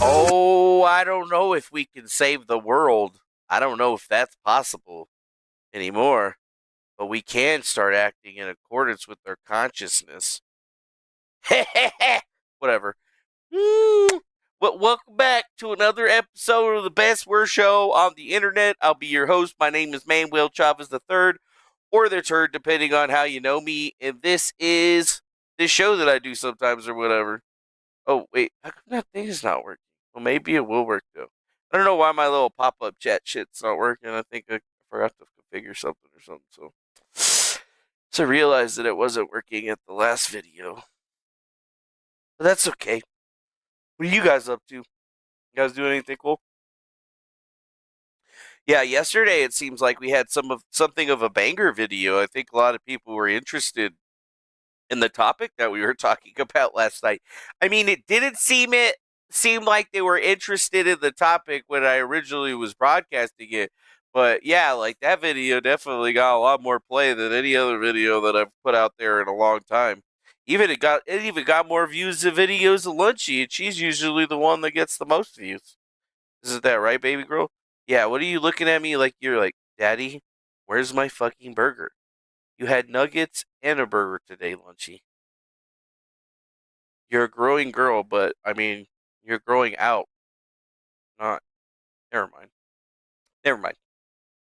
Oh, I don't know if we can save the world. I don't know if that's possible anymore. But we can start acting in accordance with our consciousness. Whatever. But welcome back to another episode of the best worst show on the internet. I'll be your host. My name is Manuel Chavez the Third, or the Turd, depending on how you know me. And this is this show that I do sometimes or whatever. Oh wait, how come that thing is not working? Well, maybe it will work though. I don't know why my little pop-up chat shit's not working. I think I forgot to configure something or something. So I realized that it wasn't working at the last video. But that's okay. What are you guys up to? You guys doing anything cool? Yeah, yesterday it seems like we had something of a banger video. I think a lot of people were interested in the topic that we were talking about last night. I mean, it didn't seem like they were interested in the topic when I originally was broadcasting it. But yeah, like that video definitely got a lot more play than any other video that I've put out there in a long time. It even got more views than videos of Lunchy, and she's usually the one that gets the most views. Isn't that right, baby girl? Yeah, what are you looking at me like you're like, Daddy, where's my fucking burger? You had nuggets and a burger today, Lunchy. You're a growing girl, but I mean, you're growing out. Not. Never mind. Never mind.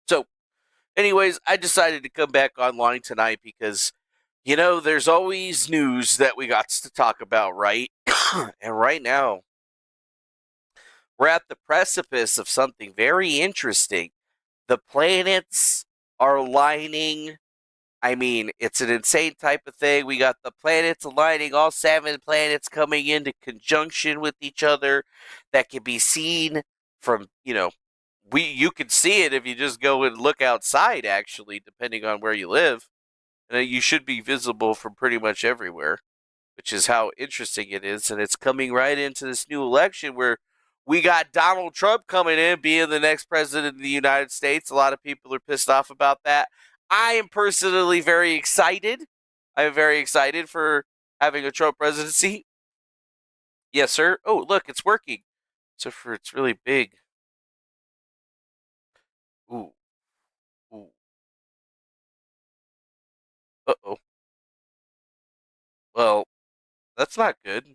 So, anyways, I decided to come back online tonight because, there's always news that we got to talk about, right? And right now, we're at the precipice of something very interesting. The planets are aligning. I mean, it's an insane type of thing. We got the planets aligning, all 7 planets coming into conjunction with each other that can be seen from, you can see it if you just go and look outside, actually, depending on where you live. And you should be visible from pretty much everywhere, which is how interesting it is. And it's coming right into this new election where we got Donald Trump coming in, being the next president of the United States. A lot of people are pissed off about that. I am personally very excited. I am very excited for having a Trump presidency. Yes, sir. Oh, look, it's working. Except for it's really big. Ooh. Ooh. Uh-oh. Well, that's not good.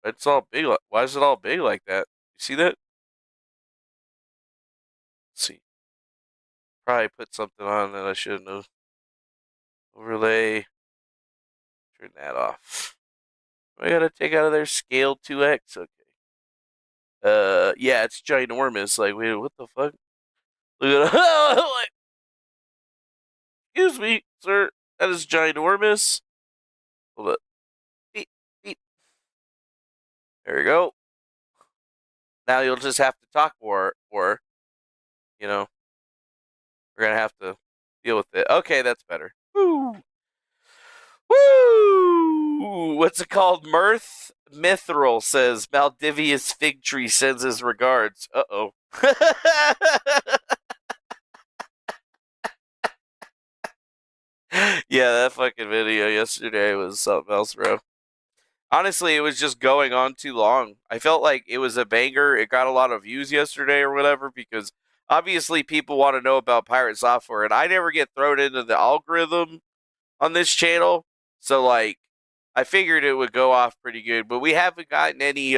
It's all big. Why is it all big like that? You see that? Let's see. Probably put something on that I shouldn't have. Overlay. Turn that off. I gotta take out of there scale 2x. Okay. Yeah, it's ginormous. Like, wait, what the fuck? Look at it. Excuse me, sir. That is ginormous. Hold up. Beep, beep. There we go. Now you'll just have to talk more, or, we're gonna have to deal with it. Okay, that's better. Woo! Woo! What's it called? Mirth Mithril says Maldivia's fig tree sends his regards. Uh-oh. Yeah, that fucking video yesterday was something else, bro. Honestly, it was just going on too long. I felt like it was a banger. It got a lot of views yesterday or whatever because obviously people want to know about pirate software, and I never get thrown into the algorithm on this channel. So, like, I figured it would go off pretty good, but we haven't gotten any,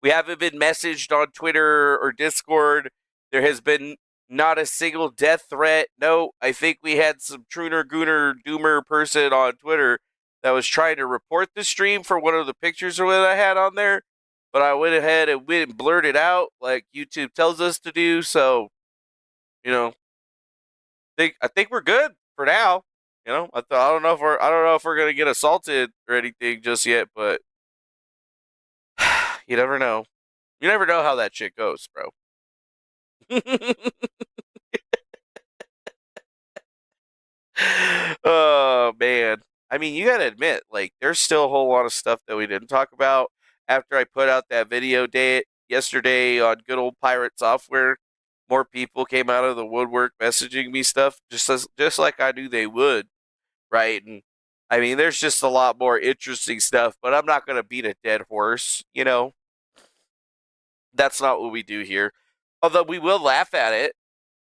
we haven't been messaged on Twitter or Discord. There has been not a single death threat. No, I think we had some Truner Gooner Doomer person on Twitter that was trying to report the stream for one of the pictures that I had on there, but I went ahead and blurred it out like YouTube tells us to do. So, you know, I think we're good for now. I don't know if we're gonna get assaulted or anything just yet, but you never know. You never know how that shit goes, bro. Oh man. I mean, you gotta admit, like, there's still a whole lot of stuff that we didn't talk about after I put out that video yesterday on good old pirate software. More people came out of the woodwork messaging me stuff, just like I knew they would, right? And I mean, there's just a lot more interesting stuff, but I'm not going to beat a dead horse, you know? That's not what we do here. Although we will laugh at it.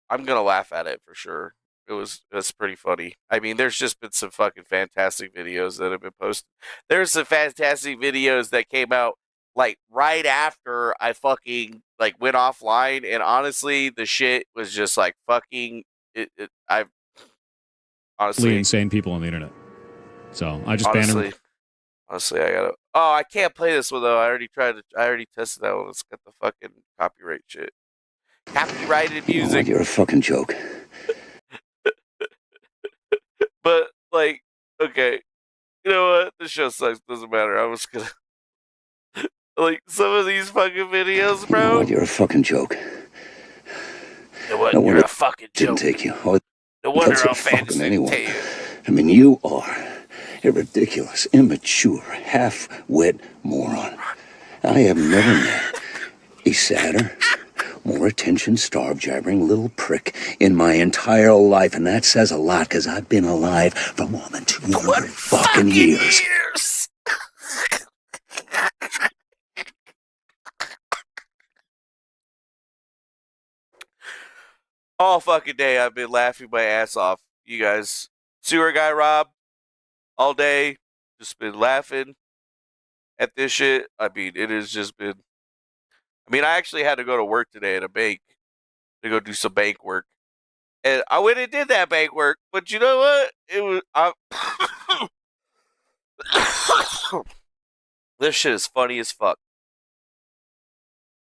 I'm going to laugh at it for sure. It's pretty funny. I mean, there's just been some fucking fantastic videos that have been posted. There's some fantastic videos that came out like right after I fucking like went offline, and honestly, the shit was just like fucking. I honestly insane people on the internet. So I just banned them. Honestly, I gotta. Oh, I can't play this one though. I already tested that one. It's got the fucking copyright shit. Copyrighted music. You know what? You're a fucking joke. But like, okay, you know what? The show sucks. Doesn't matter. I was gonna like some of these fucking videos, bro. You know what? You're a fucking joke. You know what? No, you're a fucking joke. Didn't take you. Oh, no wonder I'm fans didn't take you. I mean, you are a ridiculous, immature, half-wit moron. I have never met a sadder, more attention-starved, jabbering little prick in my entire life, and that says a lot, because I've been alive for more than 200 fucking years. All fucking day I've been laughing my ass off, you guys. Sewer guy Rob, all day, just been laughing at this shit. I mean, it has just been. I mean, I actually had to go to work today at a bank to go do some bank work, and I went and did that bank work. But you know what? It was this shit is funny as fuck.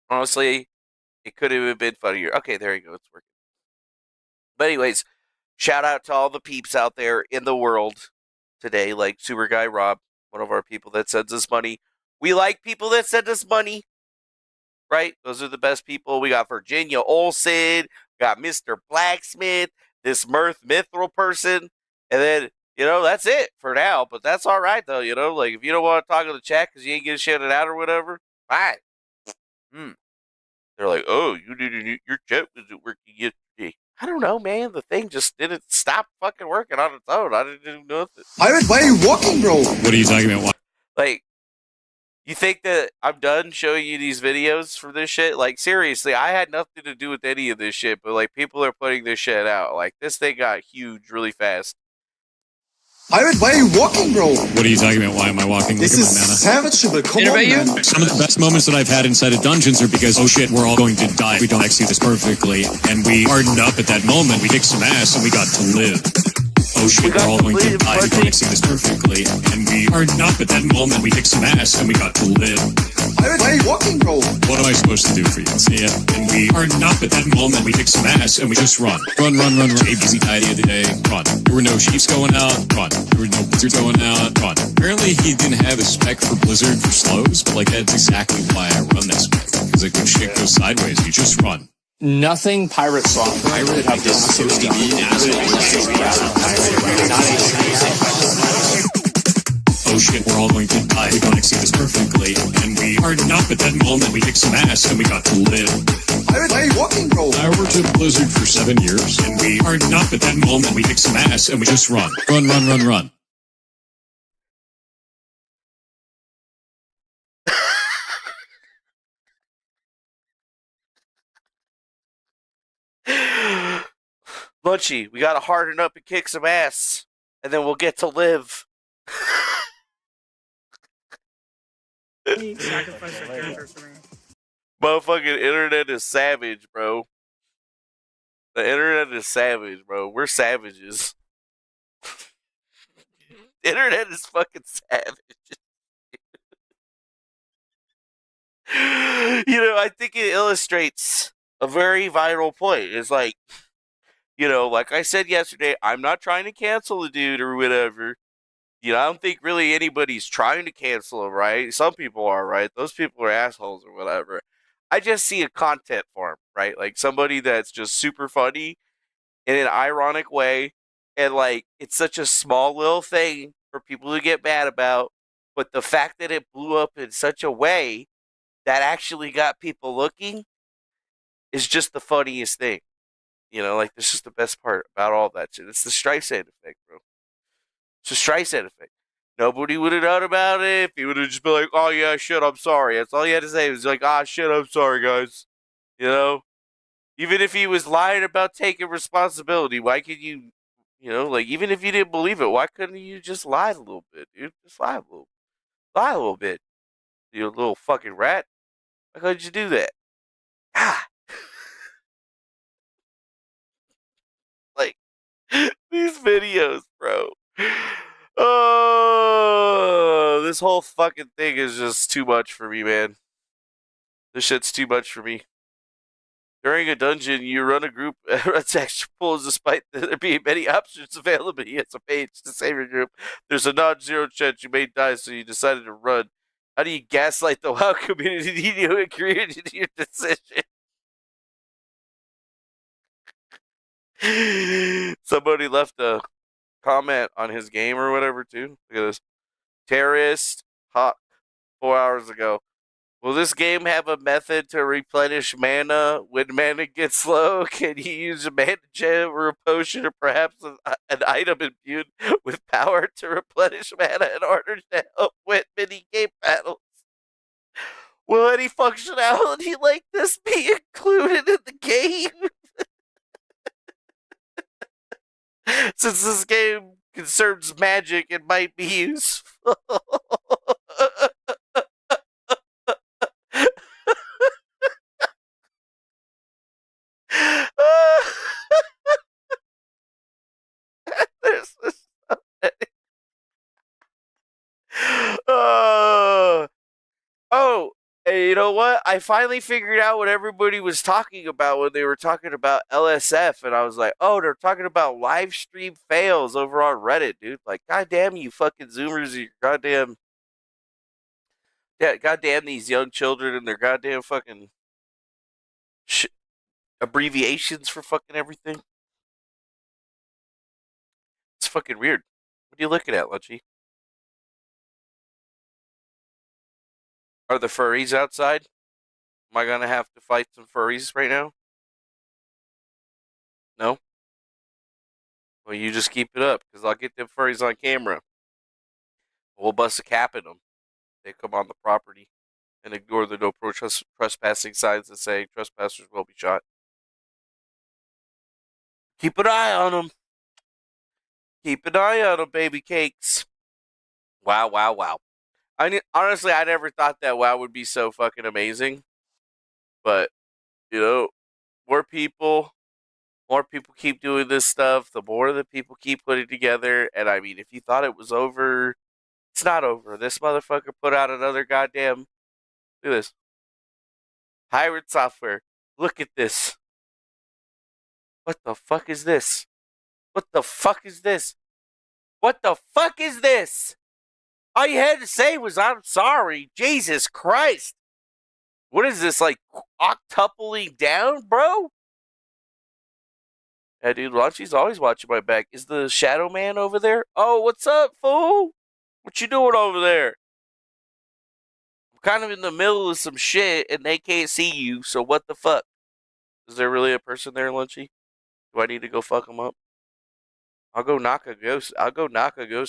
Honestly, it could have been funnier. Okay, there you go. It's working. But anyways, shout out to all the peeps out there in the world today, like Sewer Guy Rob, one of our people that sends us money. We like people that send us money, right? Those are the best people. We got Virginia Olsen, got Mr. Blacksmith, this Mirth Mithril person, and then, you know, that's it for now. But that's all right, though, you know? Like, if you don't want to talk in the chat because you ain't getting shouted out or whatever, fine. They're like, oh, your chat wasn't working yesterday. I don't know, man. The thing just didn't stop fucking working on its own. I didn't do nothing. Pirate, why are you walking, bro? What are you talking about? Like, you think that I'm done showing you these videos for this shit? Like, seriously, I had nothing to do with any of this shit, but, like, people are putting this shit out. Like, this thing got huge really fast. Pirate, why are you walking, bro? What are you talking about? Why am I walking? This is savageable. Come on, man. Some of the best moments that I've had inside of dungeons are because, oh shit, we're all going to die. We don't execute this perfectly. And we hardened up at that moment. We kicked some ass and we got to live. Oh shit, we're all going to die. We don't execute this perfectly. And we hardened up at that moment. We kicked some ass and we got to live. Pirate, why are you walking, bro? What am I supposed to do for you? See ya. And we hardened up at that moment. We kicked some ass and we just run. Run. ABC tidy of the day. Run. There were no Chiefs going out. Run. There were no Blizzards going out. Run. Apparently he didn't have a spec for Blizzard for slows, but like that's exactly why I run that spec. Because like when shit goes sideways, you just run. Nothing pirate software would have this oh shit, we're all going to die. We don't execute this perfectly. And we hardened up at that moment. We kicked some ass and we got to live. Pirate, why are you walking, bro? I worked at Blizzard for 7 years. And we hardened up at that moment. We kicked some ass and we just run. Run. Lunchy, we gotta harden up and kick some ass, and then we'll get to live. Sacrifice your character for me. Motherfucking internet is savage, bro. The internet is savage, bro. We're savages. The internet is fucking savage. You know, I think it illustrates a very vital point. It's like, you know, like I said yesterday, I'm not trying to cancel the dude or whatever. You know, I don't think really anybody's trying to cancel him, right? Some people are, right? Those people are assholes or whatever. I just see a content form, right? Like somebody that's just super funny in an ironic way. And like, it's such a small little thing for people to get mad about. But the fact that it blew up in such a way that actually got people looking is just the funniest thing. You know, like, this is the best part about all that shit. It's the Streisand effect, bro. It's a Streisand effect. Nobody would have known about it if he would have just been like, oh yeah, shit, I'm sorry. That's all he had to say. He was like, ah, shit, I'm sorry, guys. You know? Even if he was lying about taking responsibility, why could you, like, even if you didn't believe it, why couldn't you just lie a little bit, dude? Just lie a little bit. You little fucking rat. Why couldn't you do that? Ah, like, these videos, bro. Oh, this whole fucking thing is just too much for me, man. This shit's too much for me. During a dungeon, you run a group extra pulls despite there being many options available. It's a page to save your group. There's a non-zero chance you may die, so you decided to run. How do you gaslight the WoW community you agree to your decision? Somebody left a comment on his game or whatever, too. Look at this. Terrorist Hawk 4 hours ago. Will this game have a method to replenish mana when mana gets low? Can you use a mana gem or a potion or perhaps an item imbued with power to replenish mana in order to help win mini game battles? Will any functionality like this be included in the game? Since this game concerns magic, it might be useful. There's this. Uh, oh, and you know what? I finally figured out what everybody was talking about when they were talking about LSF, and I was like, oh, they're talking about live stream fails over on Reddit, dude. Like, goddamn you fucking Zoomers, you goddamn, yeah, goddamn these young children and their goddamn fucking abbreviations for fucking everything. It's fucking weird. What are you looking at, Lunchy? Are the furries outside? Am I gonna have to fight some furries right now? No? Well, you just keep it up, because I'll get them furries on camera. We'll bust a cap in them. They come on the property and ignore the trespassing signs that say trespassers will be shot. Keep an eye on them. Keep an eye on them, baby cakes. Wow, wow, wow. Honestly, I never thought that WoW would be so fucking amazing. But, more people keep doing this stuff, the more that people keep putting together. And I mean, if you thought it was over, it's not over. This motherfucker put out another goddamn. Look at this. Pirate software. Look at this. What the fuck is this? What the fuck is this? What the fuck is this? All you had to say was, I'm sorry. Jesus Christ. What is this, like, octupling down, bro? Yeah, dude, Launchie's always watching my back. Is the Shadow Man over there? Oh, what's up, fool? What you doing over there? I'm kind of in the middle of some shit, and they can't see you, so what the fuck? Is there really a person there, Lunchy? Do I need to go fuck him up? I'll go knock a ghost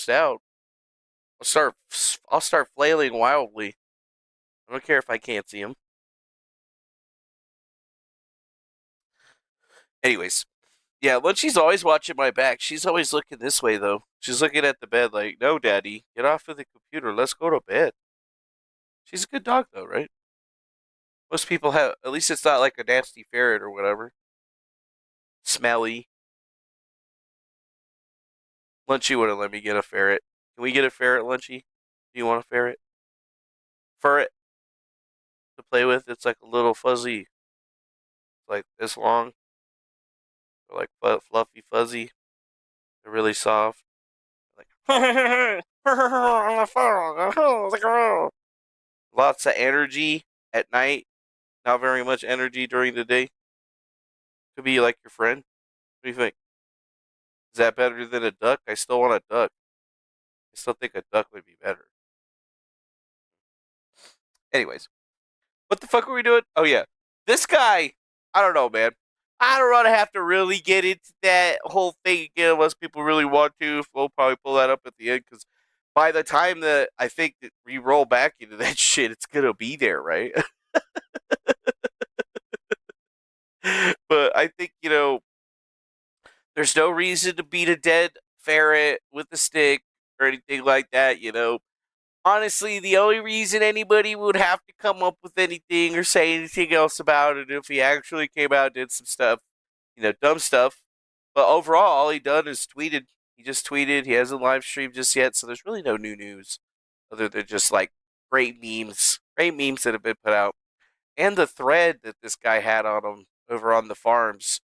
out. I'll start flailing wildly. I don't care if I can't see him. Anyways, yeah, when she's always watching my back, she's always looking this way, though. She's looking at the bed like, no, Daddy, get off of the computer. Let's go to bed. She's a good dog, though, right? Most people have, at least it's not like a nasty ferret or whatever. Smelly. Lunchy wouldn't let me get a ferret. Can we get a ferret, Lunchy? Do you want a ferret? Ferret to play with? It's like a little fuzzy. It's like this long. They're like fluffy fuzzy. They're really soft. Like lots of energy at night. Not very much energy during the day. Could be like your friend. What do you think? Is that better than a duck? I still want a duck. I still think a duck would be better. Anyways, what the fuck are we doing? Oh yeah, this guy. I don't know, man. I don't want to have to really get into that whole thing again unless people really want to. We'll probably pull that up at the end because by the time that I think that we roll back into that shit, it's going to be there, right? But I think, there's no reason to beat a dead ferret with a stick or anything like that, Honestly, the only reason anybody would have to come up with anything or say anything else about it if he actually came out and did some stuff, dumb stuff. But overall, all he done is tweeted. He just tweeted. He hasn't live streamed just yet, so there's really no new news other than just like great memes that have been put out, and the thread that this guy had on him over on the farms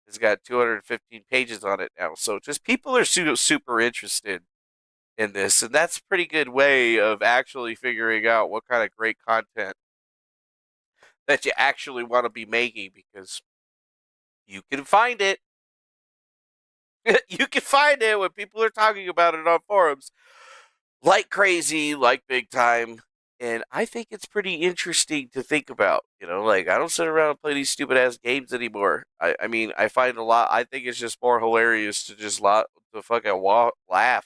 has got 215 pages on it now. So just people are super interested in this, and that's a pretty good way of actually figuring out what kind of great content that you actually want to be making because you can find it. You can find it when people are talking about it on forums like crazy, like big time. And I think it's pretty interesting to think about. Like I don't sit around and play these stupid ass games anymore. I mean, I find a lot. I think it's just more hilarious to just to fucking laugh,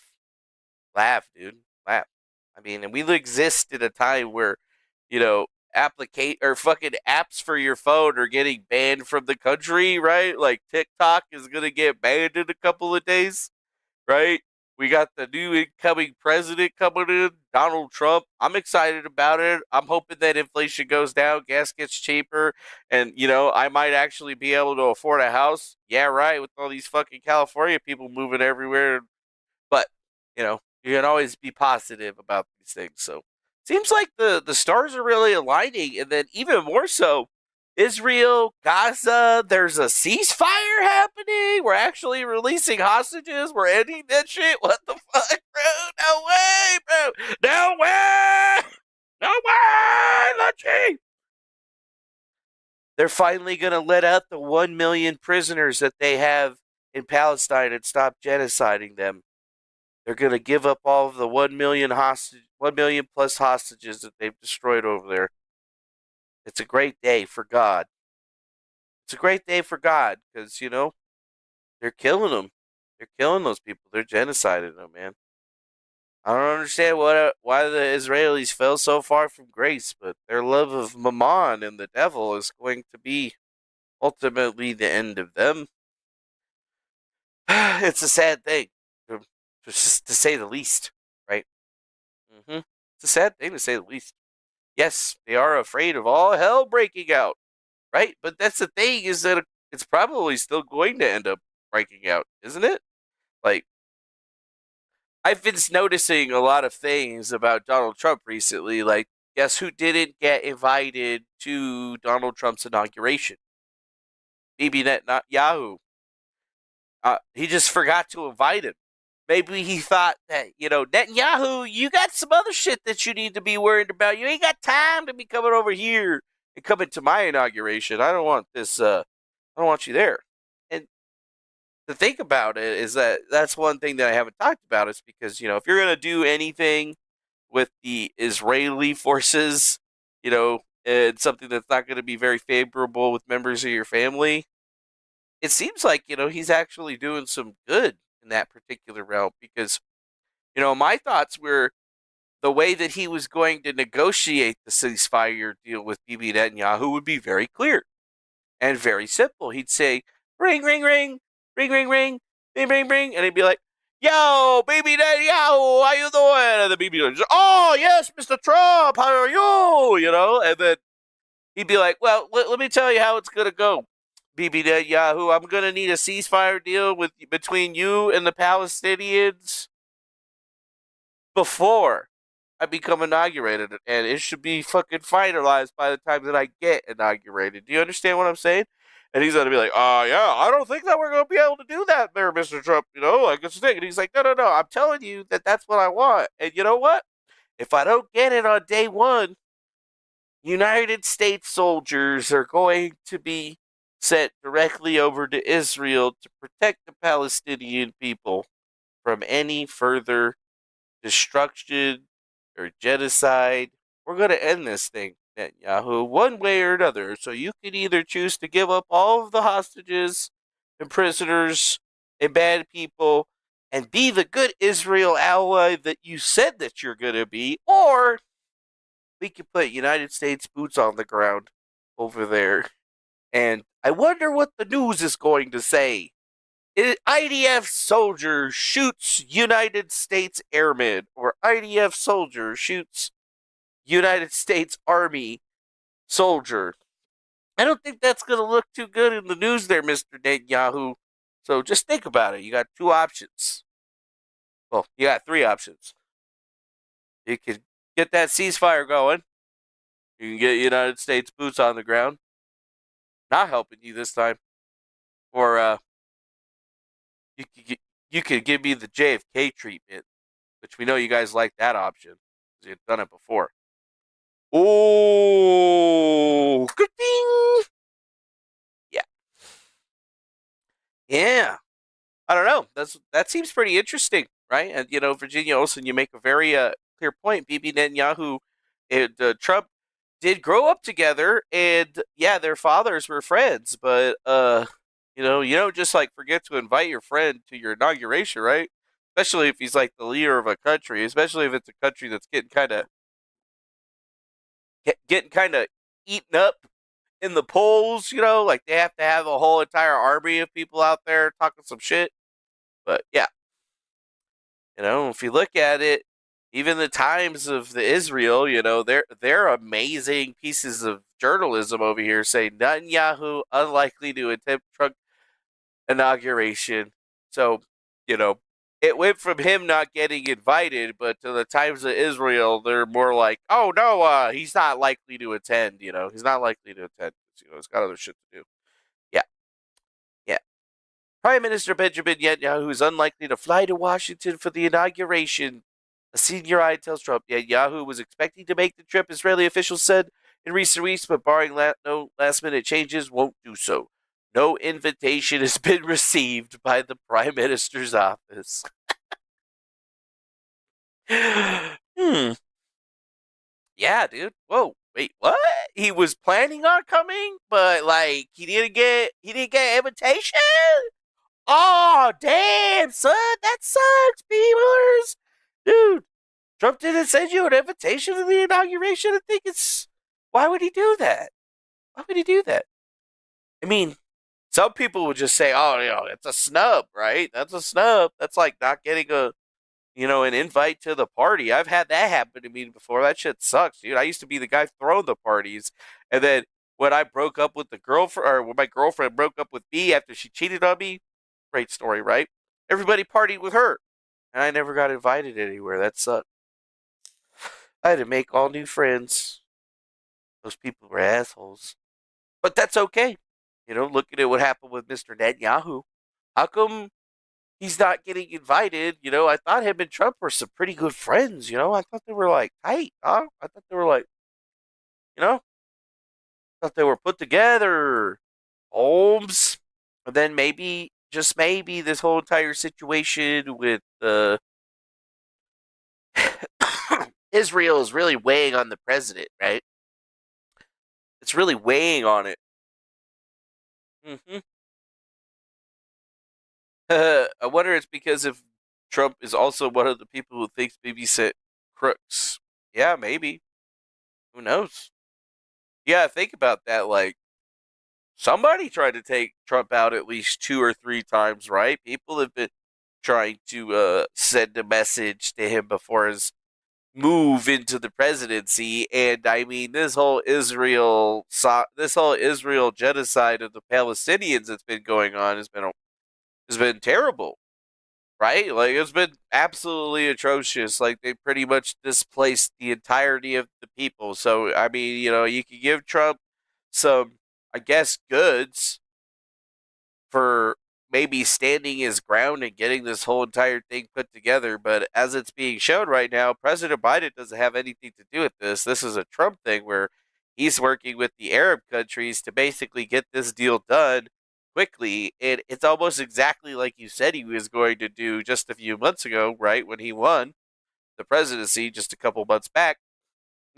dude, laugh. I mean, and we exist in a time where, applicate or fucking apps for your phone are getting banned from the country, right? Like TikTok is gonna get banned in a couple of days, right? We got the new incoming president coming in, Donald Trump. I'm excited about it. I'm hoping that inflation goes down, gas gets cheaper, and I might actually be able to afford a house. Yeah, right. With all these fucking California people moving everywhere, but you can always be positive about these things. So seems like the stars are really aligning, and then even more so, Israel, Gaza. There's a ceasefire happening. We're actually releasing hostages. We're ending that shit. What the fuck, bro? No way, bro. No way. No way, Lucky. They're finally gonna let out the 1 million prisoners that they have in Palestine and stop genociding them. They're going to give up all of the 1 million plus hostages that they've destroyed over there. It's a great day for God. It's a great day for God because, they're killing them. They're killing those people. They're genociding them, man. I don't understand why the Israelis fell so far from grace, but their love of Mammon and the devil is going to be ultimately the end of them. It's a sad thing, just to say the least, right? It's a sad thing to say the least. Yes, they are afraid of all hell breaking out, right? But that's the thing is that it's probably still going to end up breaking out, isn't it? Like, I've been noticing a lot of things about Donald Trump recently. Like, guess who didn't get invited to Donald Trump's inauguration? Bibi Netanyahu. He just forgot to invite him. Maybe he thought that, Netanyahu, you got some other shit that you need to be worried about. You ain't got time to be coming over here and coming to my inauguration. I don't want this, I don't want you there. And the thing about it is that that's one thing that I haven't talked about is because, if you're going to do anything with the Israeli forces, and something that's not going to be very favorable with members of your family, it seems like, he's actually doing some good in that particular realm because, my thoughts were the way that he was going to negotiate the ceasefire deal with Bibi Netanyahu would be very clear and very simple. He'd say, ring, ring, ring, ring, ring, ring, ring, ring, ring, and he'd be like, yo, Bibi Netanyahu, how you doing? And the Bibi would just, oh, yes, Mr. Trump, how are you? And then he'd be like, well, let me tell you how it's going to go. Bibi Netanyahu, I'm going to need a ceasefire deal between you and the Palestinians before I become inaugurated, and it should be fucking finalized by the time that I get inaugurated. Do you understand what I'm saying? And he's going to be like, yeah, I don't think that we're going to be able to do that there, Mr. Trump. Like it's a thing. And he's like, no, I'm telling you that that's what I want. And you know what? If I don't get it on day one, United States soldiers are going to be sent directly over to Israel to protect the Palestinian people from any further destruction or genocide. We're going to end this thing. Netanyahu one way or another. So you can either choose to give up all of the hostages and prisoners and bad people and be the good Israel ally that you said that you're going to be, or we could put United States boots on the ground over there. And I wonder what the news is going to say. IDF soldier shoots United States airman, or IDF soldier shoots United States Army soldier. I don't think that's going to look too good in the news there, Mr. Netanyahu. So just think about it. You got two options. Well, you got three options. You could get that ceasefire going. You can get United States boots on the ground. Not helping you this time. Or you could give me the JFK treatment, which we know you guys like that option because you've done it before. Oh, good thing. Yeah. Yeah. I don't know. That seems pretty interesting, right? And Virginia Olsen, you make a very clear point. Bibi Netanyahu and Trump did grow up together, and yeah, their fathers were friends. But you don't just like forget to invite your friend to your inauguration, right? Especially if he's like the leader of a country, especially if it's a country that's getting kind of eaten up in the polls. Like they have to have a whole entire army of people out there talking some shit. But yeah, if you look at it, even the Times of the Israel, they're amazing pieces of journalism over here saying Netanyahu unlikely to attempt Trump inauguration. So, it went from him not getting invited, but to the Times of Israel, they're more like, oh no, he's not likely to attend. He's not likely to attend. He's got other shit to do. Yeah, yeah. Prime Minister Benjamin Netanyahu is unlikely to fly to Washington for the inauguration. A senior eye tells Trump Netanyahu was expecting to make the trip, Israeli officials said in recent weeks, but barring no last-minute changes, won't do so. No invitation has been received by the Prime Minister's office. Yeah, dude. Whoa, wait, what? He was planning on coming, but like he didn't get an invitation? Oh, damn, son, that sucks, peoplers. Dude, Trump didn't send you an invitation to the inauguration. I think why would he do that? Why would he do that? I mean, some people would just say, oh, it's a snub, right? That's a snub. That's like not getting an invite to the party. I've had that happen to me before. That shit sucks, dude. I used to be the guy throwing the parties. And then when I broke up with the girlfriend, or when my girlfriend broke up with me after she cheated on me, great story, right? Everybody partied with her. And I never got invited anywhere. That sucked. I had to make all new friends. Those people were assholes. But that's okay. Looking at what happened with Mr. Netanyahu. How come he's not getting invited? I thought him and Trump were some pretty good friends. I thought they were like tight, huh? I thought they were like, I thought they were put together. Holmes. And then maybe, just maybe, this whole entire situation with Israel is really weighing on the president, right? It's really weighing on it. Mm-hmm. I wonder it's because if Trump is also one of the people who thinks Bibi sent crooks. Yeah, maybe. Who knows? Yeah, think about that. Like, somebody tried to take Trump out at least 2 or 3 times, right? People have been trying to send a message to him before his move into the presidency. And I mean, this whole Israel genocide of the Palestinians that's been going on has been terrible, right? Like, it's been absolutely atrocious. Like, they pretty much displaced the entirety of the people. So I mean, you could give Trump some, I guess, goods for maybe standing his ground and getting this whole entire thing put together. But as it's being shown right now, President Biden doesn't have anything to do with this. This is a Trump thing where he's working with the Arab countries to basically get this deal done quickly. And it's almost exactly like you said he was going to do just a few months ago, right? When he won the presidency just a couple months back.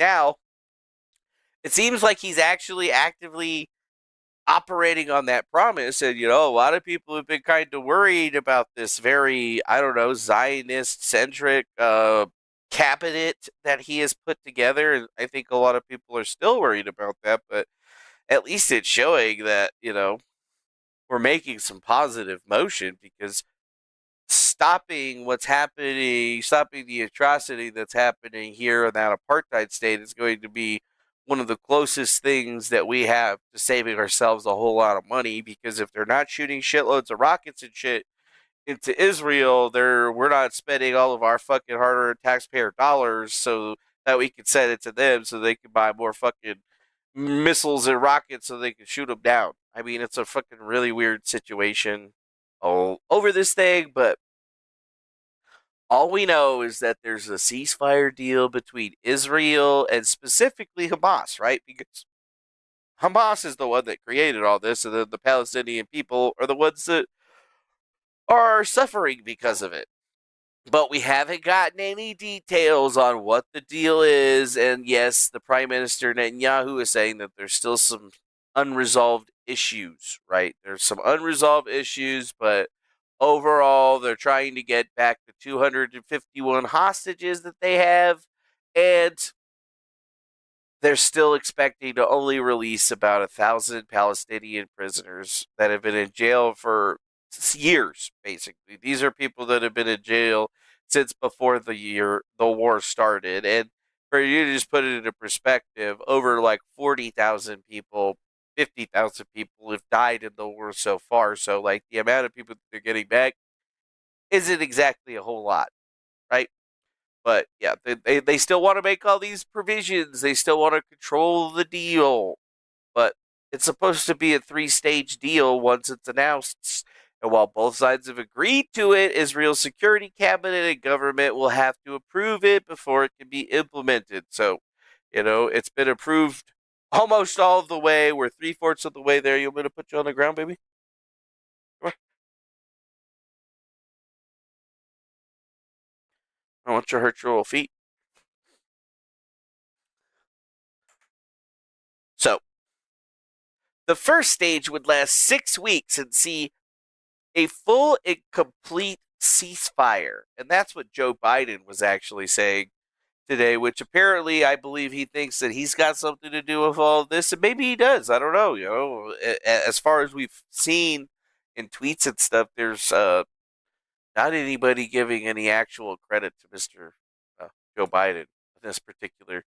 Now, it seems like he's actually actively operating on that promise. And, a lot of people have been kind of worried about this very, I don't know, Zionist-centric cabinet that he has put together. And I think a lot of people are still worried about that, but at least it's showing that, we're making some positive motion, because stopping what's happening, stopping the atrocity that's happening here in that apartheid state is going to be one of the closest things that we have to saving ourselves a whole lot of money. Because if they're not shooting shitloads of rockets and shit into Israel, we're not spending all of our fucking hard-earned taxpayer dollars so that we can send it to them so they can buy more fucking missiles and rockets so they can shoot them down. I mean, it's a fucking really weird situation all over this thing, but all we know is that there's a ceasefire deal between Israel and specifically Hamas, right? Because Hamas is the one that created all this, and then the Palestinian people are the ones that are suffering because of it. But we haven't gotten any details on what the deal is. And yes, the Prime Minister Netanyahu is saying that there's still some unresolved issues, right? There's some unresolved issues, but overall, they're trying to get back the 251 hostages that they have. And they're still expecting to only release about 1,000 Palestinian prisoners that have been in jail for years, basically. These are people that have been in jail since before the war started. And for you to just put it into perspective, over like 40,000 people, 50,000 people have died in the war so far. So, like, the amount of people that they're getting back isn't exactly a whole lot, right? But yeah, they still want to make all these provisions. They still want to control the deal. But it's supposed to be a 3-stage deal once it's announced. And while both sides have agreed to it, Israel's security cabinet and government will have to approve it before it can be implemented. So, it's been approved almost all of the way. We're 3/4 of the way there. You want me to put you on the ground, baby? Come on. I want you to hurt your little feet. So, the first stage would last 6 weeks and see a full and complete ceasefire. And that's what Joe Biden was actually saying today, which apparently I believe he thinks that he's got something to do with all of this. And maybe he does. I don't know. As far as we've seen in tweets and stuff, there's not anybody giving any actual credit to Mr. Joe Biden in this particular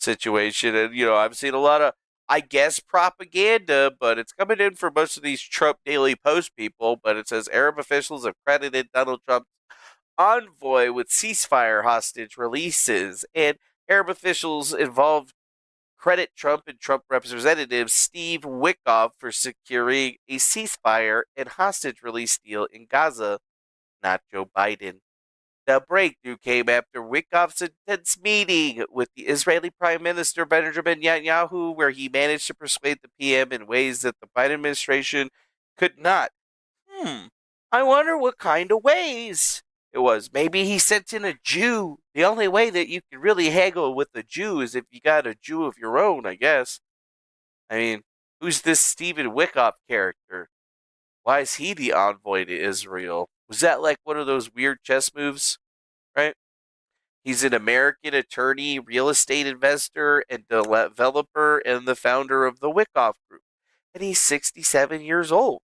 situation. And, I've seen a lot of, I guess, propaganda, but it's coming in for most of these Trump Daily Post people. But it says Arab officials have credited Donald Trump's envoy with ceasefire hostage releases, and Arab officials involved credit Trump and Trump representative Steve Witkoff for securing a ceasefire and hostage release deal in Gaza, not Joe Biden. The breakthrough came after Witkoff's intense meeting with the Israeli Prime Minister Benjamin Netanyahu, where he managed to persuade the PM in ways that the Biden administration could not. I wonder what kind of ways it was. Maybe he sent in a Jew. The only way that you can really haggle with a Jew is if you got a Jew of your own, I guess. I mean, who's this Stephen Witkoff character? Why is he the envoy to Israel? Was that like one of those weird chess moves, right? He's an American attorney, real estate investor, and developer, and the founder of the Witkoff Group. And he's 67 years old.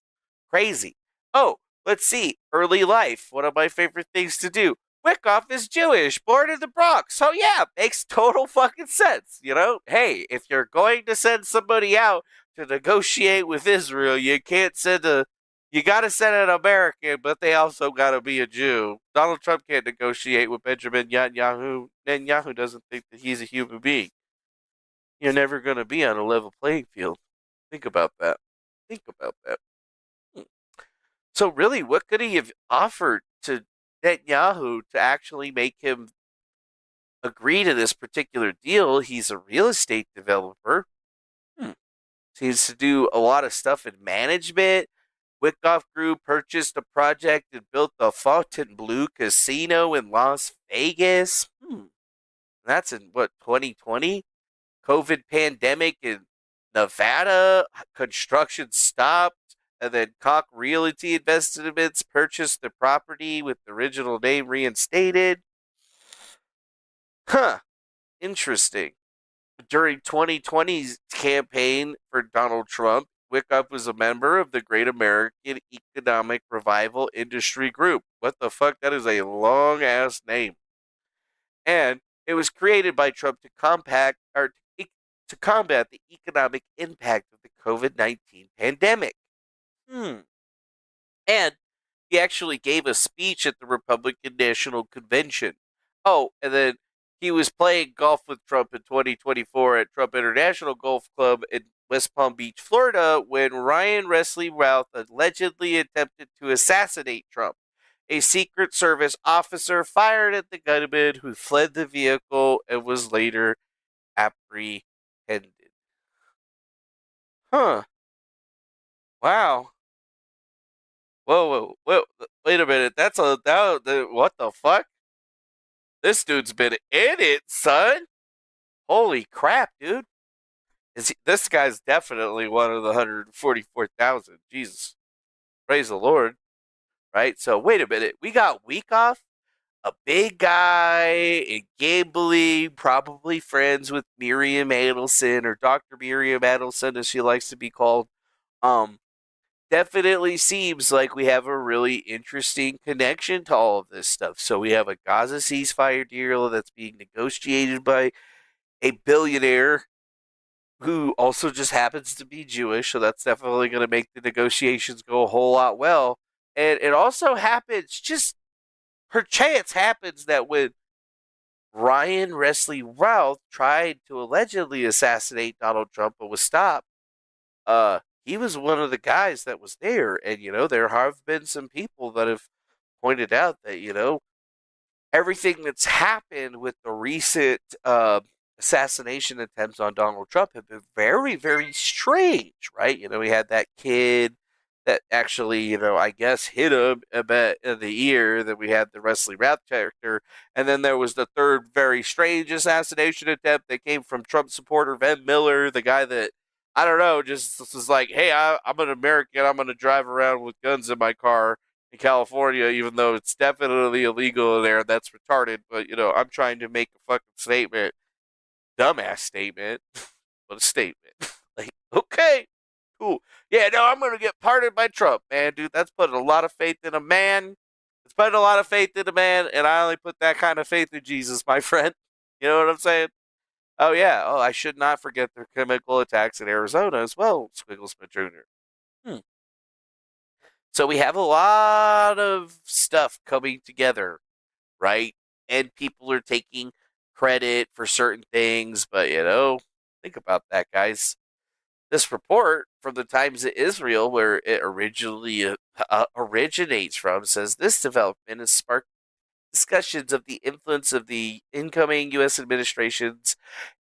Crazy. Oh, let's see. Early life. One of my favorite things to do. Witkoff is Jewish, born in the Bronx. So yeah, makes total fucking sense. Hey, if you're going to send somebody out to negotiate with Israel, you can't you gotta send an American, but they also gotta be a Jew. Donald Trump can't negotiate with Benjamin Netanyahu. Netanyahu doesn't think that he's a human being. You're never gonna be on a level playing field. Think about that. Think about that. So really, what could he have offered to Netanyahu to actually make him agree to this particular deal? He's a real estate developer. Seems to do a lot of stuff in management. Witkoff Group purchased a project and built the Fontainebleau Casino in Las Vegas. That's in, 2020? COVID pandemic in Nevada, construction stopped, and then Koch Realty Investments purchased the property with the original name reinstated. Huh, interesting. During 2020's campaign for Donald Trump, Wickup was a member of the Great American Economic Revival Industry Group. What the fuck? That is a long ass name. And it was created by Trump to combat the economic impact of the COVID-19 pandemic. And he actually gave a speech at the Republican National Convention. Oh, and then he was playing golf with Trump in 2024 at Trump International Golf Club in West Palm Beach, Florida, when Ryan Wesley Routh allegedly attempted to assassinate Trump. A Secret Service officer fired at the gunman who fled the vehicle and was later apprehended. Huh. Wow. Whoa, wait a minute. What the fuck? This dude's been in it, son. Holy crap, dude. This guy's definitely one of the 144,000. Jesus. Praise the Lord. Right? So, wait a minute. We got Weekoff, a big guy in gambling, probably friends with Miriam Adelson, or Dr. Miriam Adelson, as she likes to be called. Definitely seems like we have a really interesting connection to all of this stuff. So we have a Gaza ceasefire deal that's being negotiated by a billionaire who also just happens to be Jewish. So that's definitely going to make the negotiations go a whole lot well. And it also happens, just perchance happens, that when Ryan Wesley Routh tried to allegedly assassinate Donald Trump but was stopped, he was one of the guys that was there. And, there have been some people that have pointed out that, everything that's happened with the recent assassination attempts on Donald Trump have been very, very strange, right? We had that kid that actually, I guess hit him a bit in the ear. Then we had the Wesley Routh character. And then there was the third very strange assassination attempt that came from Trump supporter Van Miller, the guy that, I don't know, just was like, hey, I'm an American. I'm going to drive around with guns in my car in California, even though it's definitely illegal there. That's retarded. But, I'm trying to make a fucking statement. Dumbass statement. But a statement. Like, okay, cool. Yeah, no, I'm going to get pardoned by Trump, man. Dude, that's putting a lot of faith in a man. It's putting a lot of faith in a man, and I only put that kind of faith in Jesus, my friend. You know what I'm saying? Oh, yeah. Oh, I should not forget the chemical attacks in Arizona as well, Squiggle Smith Jr. So we have a lot of stuff coming together, right? And people are taking credit for certain things, but, think about that, guys. This report from the Times of Israel, where it originally originates from, says this development has sparked discussions of the influence of the incoming U.S. administrations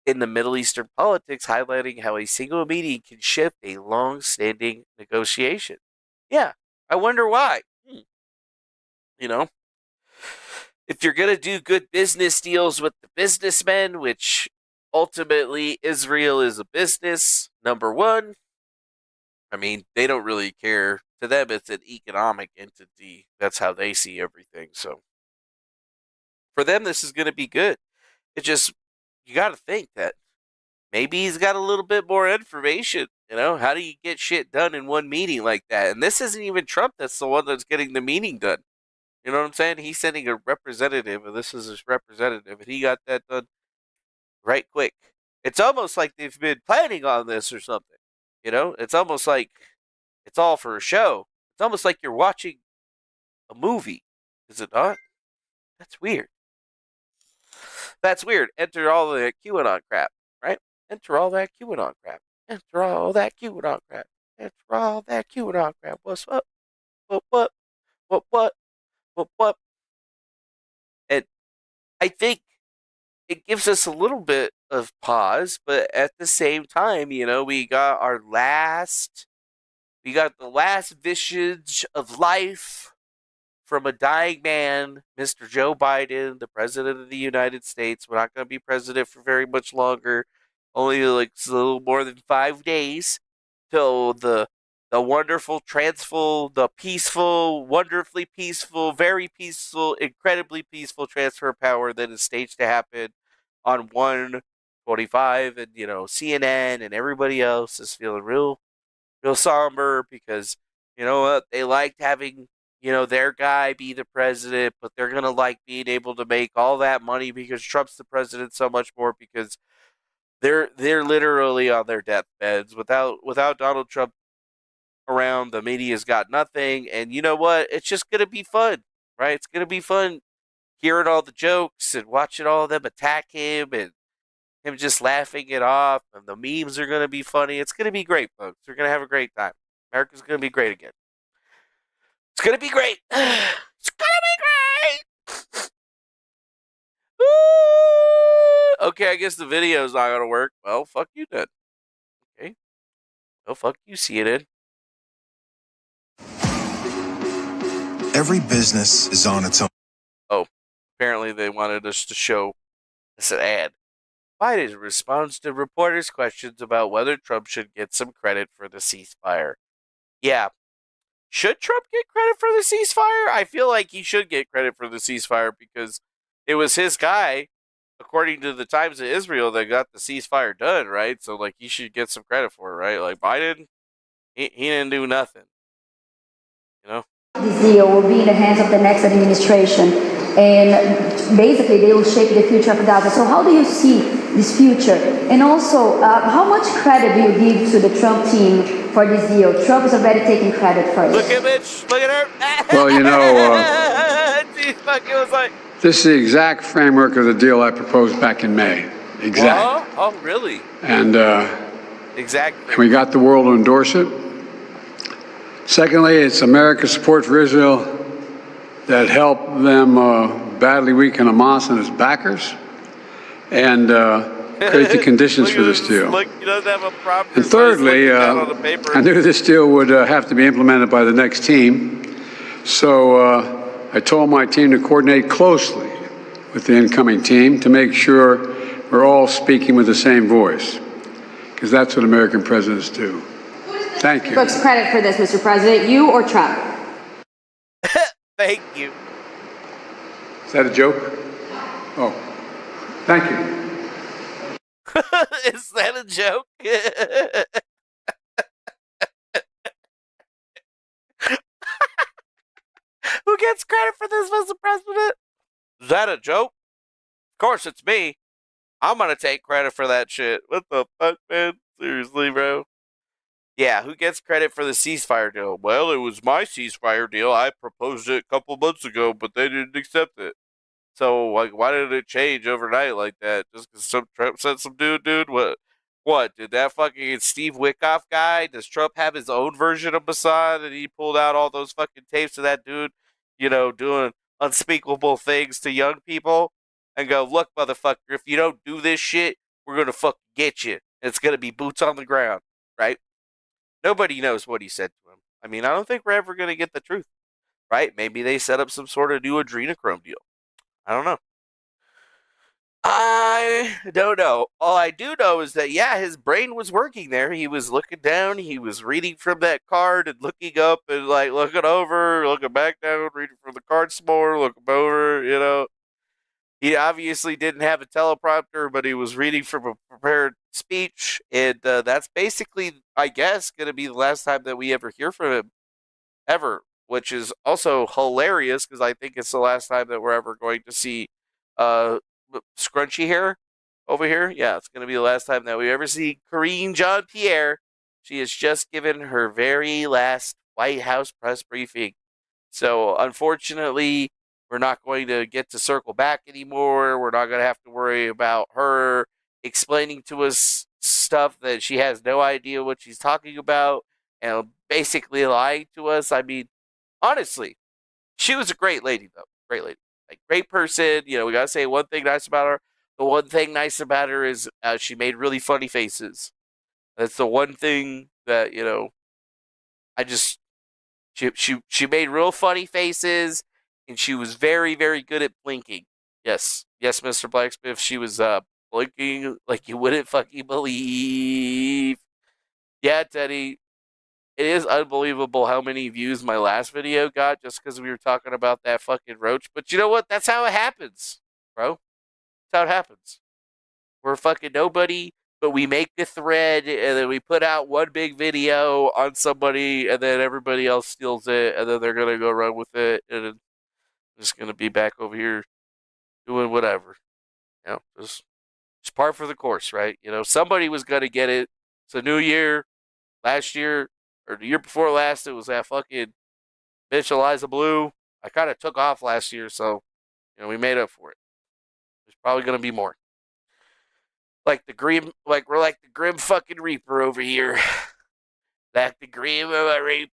in the Middle Eastern politics, highlighting how a single meeting can shift a long-standing negotiation. Yeah, I wonder why. If you're going to do good business deals with the businessmen, which ultimately Israel is a business, number one, I mean, they don't really care. To them, it's an economic entity. That's how they see everything. So for them, this is going to be good. It just, you got to think that maybe he's got a little bit more information. How do you get shit done in one meeting like that? And this isn't even Trump that's the one that's getting the meeting done. You know what I'm saying? He's sending a representative, and this is his representative, and he got that done right quick. It's almost like they've been planning on this or something. It's almost like it's all for a show. It's almost like you're watching a movie. Is it not? That's weird. That's weird. Enter all the QAnon crap, right? Enter all that QAnon crap. Enter all that QAnon crap. Enter all that QAnon crap. What's up? What? And I think it gives us a little bit of pause, but at the same time, we got the last vestige of life from a dying man, Mr. Joe Biden, the President of the United States. We're not going to be president for very much longer. only like a little more than 5 days till the wonderful, the peaceful, wonderfully peaceful, very peaceful, incredibly peaceful transfer of power that is staged to happen on 1/25, and CNN and everybody else is feeling real somber because you know what, they liked having their guy be the president, but they're gonna like being able to make all that money because Trump's the president so much more because they're literally on their deathbeds. Without Donald Trump around, the media's got nothing, and you know what? It's just gonna be fun, right? It's gonna be fun hearing all the jokes and watching all of them attack him and him just laughing it off, and the memes are gonna be funny. It's gonna be great, folks. We're gonna have a great time. America's gonna be great again. It's gonna be great. It's gonna be great. Okay, I guess the video's not gonna work. Well, fuck you then. Okay. Well, fuck you, CNN. Every business is on its own. Oh, apparently they wanted us to show this ad. Biden responds to reporters' questions about whether Trump should get some credit for the ceasefire. Yeah. Should Trump get credit for the ceasefire? I feel like he should get credit for the ceasefire because it was his guy, according to the Times of Israel, that got the ceasefire done, right? So, like, he should get some credit for it, right? Like, Biden, he didn't do nothing. This deal will be in the hands of the next administration, and basically they will shape the future of Gaza. So how do you see this future? And also, how much credit do you give to the Trump team for this deal? Trump is already taking credit for it. Look at Mitch. Look at her. Well, It was like, this is the exact framework of the deal I proposed back in May. Exactly. Oh, really? And Exactly. we got the world to endorse it. Secondly, it's America's support for Israel that helped them badly weaken Hamas and its backers and create the conditions for this deal. Look, he doesn't have a proper. And thirdly, I knew this deal would have to be implemented by the next team, so I told my team to coordinate closely with the incoming team to make sure we're all speaking with the same voice, because that's what American presidents do. Thank you. Folks, credit for this, Mr. President, you or Trump? Thank you. Is that a joke? Oh, thank you. Is that a joke? Who gets credit for this, Mr. President? Is that a joke? Of course, it's me. I'm gonna take credit for that shit. What the fuck, man? Seriously, bro? Yeah, who gets credit for the ceasefire deal? Well, it was my ceasefire deal. I proposed it a couple months ago, but they didn't accept it. So, like, why did it change overnight like that? Just because some Trump said some dude? What? Did that fucking Steve Wickoff guy? Does Trump have his own version of Mossad, and he pulled out all those fucking tapes of that dude, doing unspeakable things to young people, and go, look, motherfucker, if you don't do this shit, we're gonna fucking get you. It's gonna be boots on the ground, right? Nobody knows what he said to him. I mean, I don't think we're ever going to get the truth, right? Maybe they set up some sort of new adrenochrome deal. I don't know. I don't know. All I do know is that, yeah, his brain was working there. He was looking down. He was reading from that card and looking up and, like, looking over, looking back down, reading from the card some more, looking over. He obviously didn't have a teleprompter, but he was reading from a prepared speech, and that's basically, I guess, going to be the last time that we ever hear from him, ever, which is also hilarious, because I think it's the last time that we're ever going to see Scrunchy hair over here. Yeah, it's going to be the last time that we ever see Karine Jean-Pierre. She has just given her very last White House press briefing. So, unfortunately, we're not going to get to circle back anymore. We're not going to have to worry about her explaining to us stuff that she has no idea what she's talking about and basically lying to us. I mean, honestly, she was a great lady, though. Great lady. Like, great person. We got to say one thing nice about her. The one thing nice about her is she made really funny faces. That's the one thing that, I just... She made real funny faces, and she was very, very good at blinking. Yes, Mr. Blacksmith, she was blinking like you wouldn't fucking believe. Yeah, Teddy, it is unbelievable how many views my last video got just because we were talking about that fucking roach. But you know what? That's how it happens, bro. That's how it happens. We're fucking nobody, but we make the thread and then we put out one big video on somebody and then everybody else steals it and then they're going to go run with it and then just going to be back over here doing whatever. You know, just par for the course, right? You know, somebody was going to get it. It's a new year. Last year, or the year before last, it was that fucking bitch Eliza Blue. I kind of took off last year, so, you know, we made up for it. There's probably going to be more. We're like the Grim fucking Reaper over here. Like the Grim Reaper.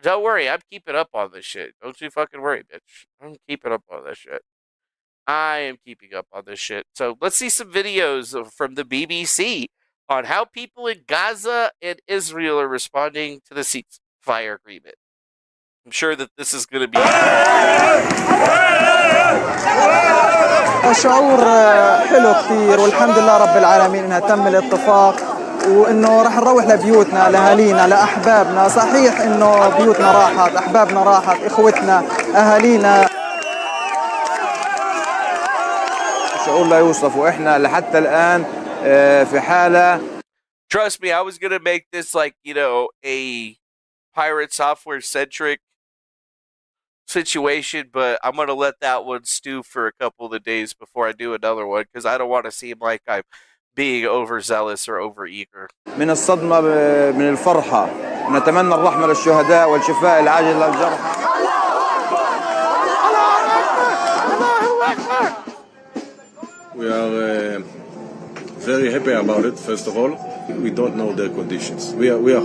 Don't worry, I'm keeping up on this shit. Don't you fucking worry, bitch. I'm keeping up on this shit. I am keeping up on this shit. So let's see some videos from the BBC on how people in Gaza and Israel are responding to the ceasefire agreement. I'm sure that this is going to be... شعور حلو كثير والحمد لله رب العالمين انها تم الاتفاق وانه رح نروح لبيوتنا لاهالينا لاحبابنا صحيح انه بيوتنا راحت احبابنا راحت اخوتنا اهالينا شعور لا يوصف واحنا لحتى الان في حاله. Trust me, I was going to make this like, you know, a pirate software centric situation, but I'm going to let that one stew for a couple of the days before I do another one because I don't want to seem like I'm being overzealous or overeager. من الصدمة من الفرحة نتمنى الرحمة للشهداء والشفاء العاجل للجرحى. We are very happy about it. First of all, we don't know their conditions. We are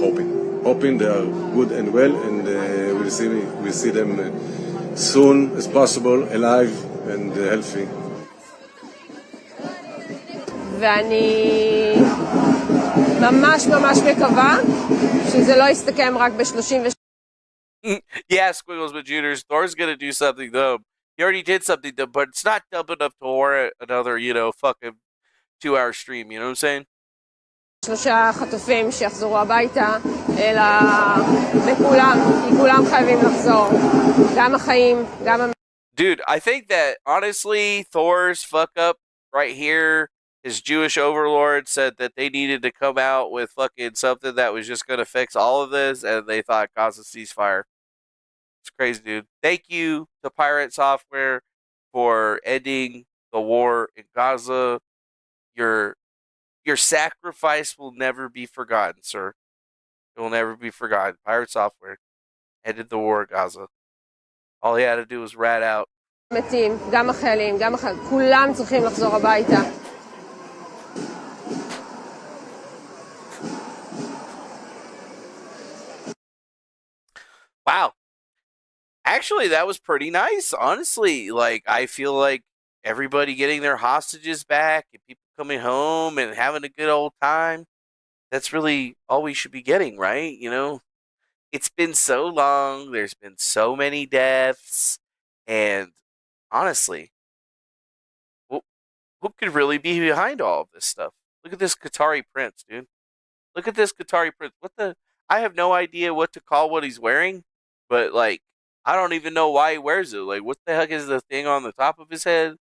hoping they are good and well, and we'll see them soon as possible, alive and healthy. ואני ממש ממש מקווה שזה לא יסתכם רק ב-36. Yeah, Squiggles but Juniors, Thor's gonna do something dumb. He already did something dumb, but it's not dumb enough to warrant another, you know, fucking 2-hour stream, you know what I'm saying? 3 חטופים שיחזרו הביתה, אלא לכולם, כי כולם חייבים לחזור. גם החיים, גם... Dude, I think that, honestly, Thor's fuck up right here, his Jewish overlord said that they needed to come out with fucking something that was just going to fix all of this, and they thought Gaza ceasefire. It's crazy, dude. Thank you to Pirate Software for ending the war in Gaza. Your sacrifice will never be forgotten, sir. It will never be forgotten. Pirate Software ended the war in Gaza. All he had to do was rat out. מתים, גם החיילים, גם כולם צריכים לחזור הביתה. Wow. Actually, that was pretty nice, honestly. Like, I feel like everybody getting their hostages back and people coming home and having a good old time. That's really all we should be getting, right? You know, it's been so long. There's been so many deaths. And honestly, who could really be behind all of this stuff? Look at this Qatari prince, dude. Look at this Qatari prince. I have no idea what to call what he's wearing, but like, I don't even know why he wears it. Like, what the heck is the thing on the top of his head?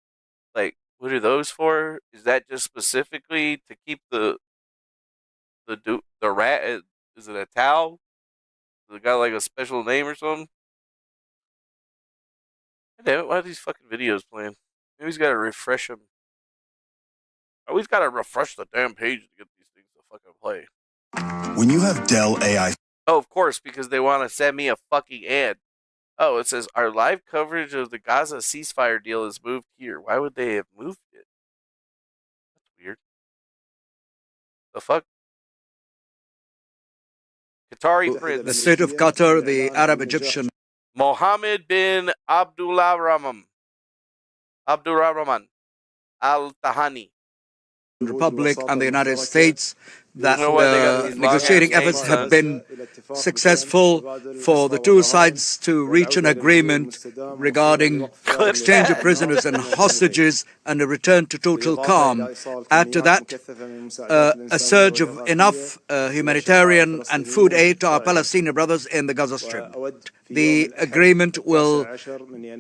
Like, what are those for? Is that just specifically to keep the rat? Is it a towel? Does it got like a special name or something? Damn it, why are these fucking videos playing? Maybe he's got to refresh them. I always got to refresh the damn page to get these things to fucking play. When you have Dell AI... Oh, of course, because they want to send me a fucking ad. Oh, it says, our live coverage of the Gaza ceasefire deal is moved here. Why would they have moved it? That's weird. The fuck? Qatari prince. The state of Qatar, the Arab Egyptian. Mohammed bin Abdulrahman Al-Tahani. Republic and the United States that You know what? They got these negotiating long-ass efforts names, have son. been successful for the two sides to reach an agreement regarding exchange of prisoners and hostages and a return to total calm. Add to that a surge of enough humanitarian and food aid to our Palestinian brothers in the Gaza Strip. The agreement will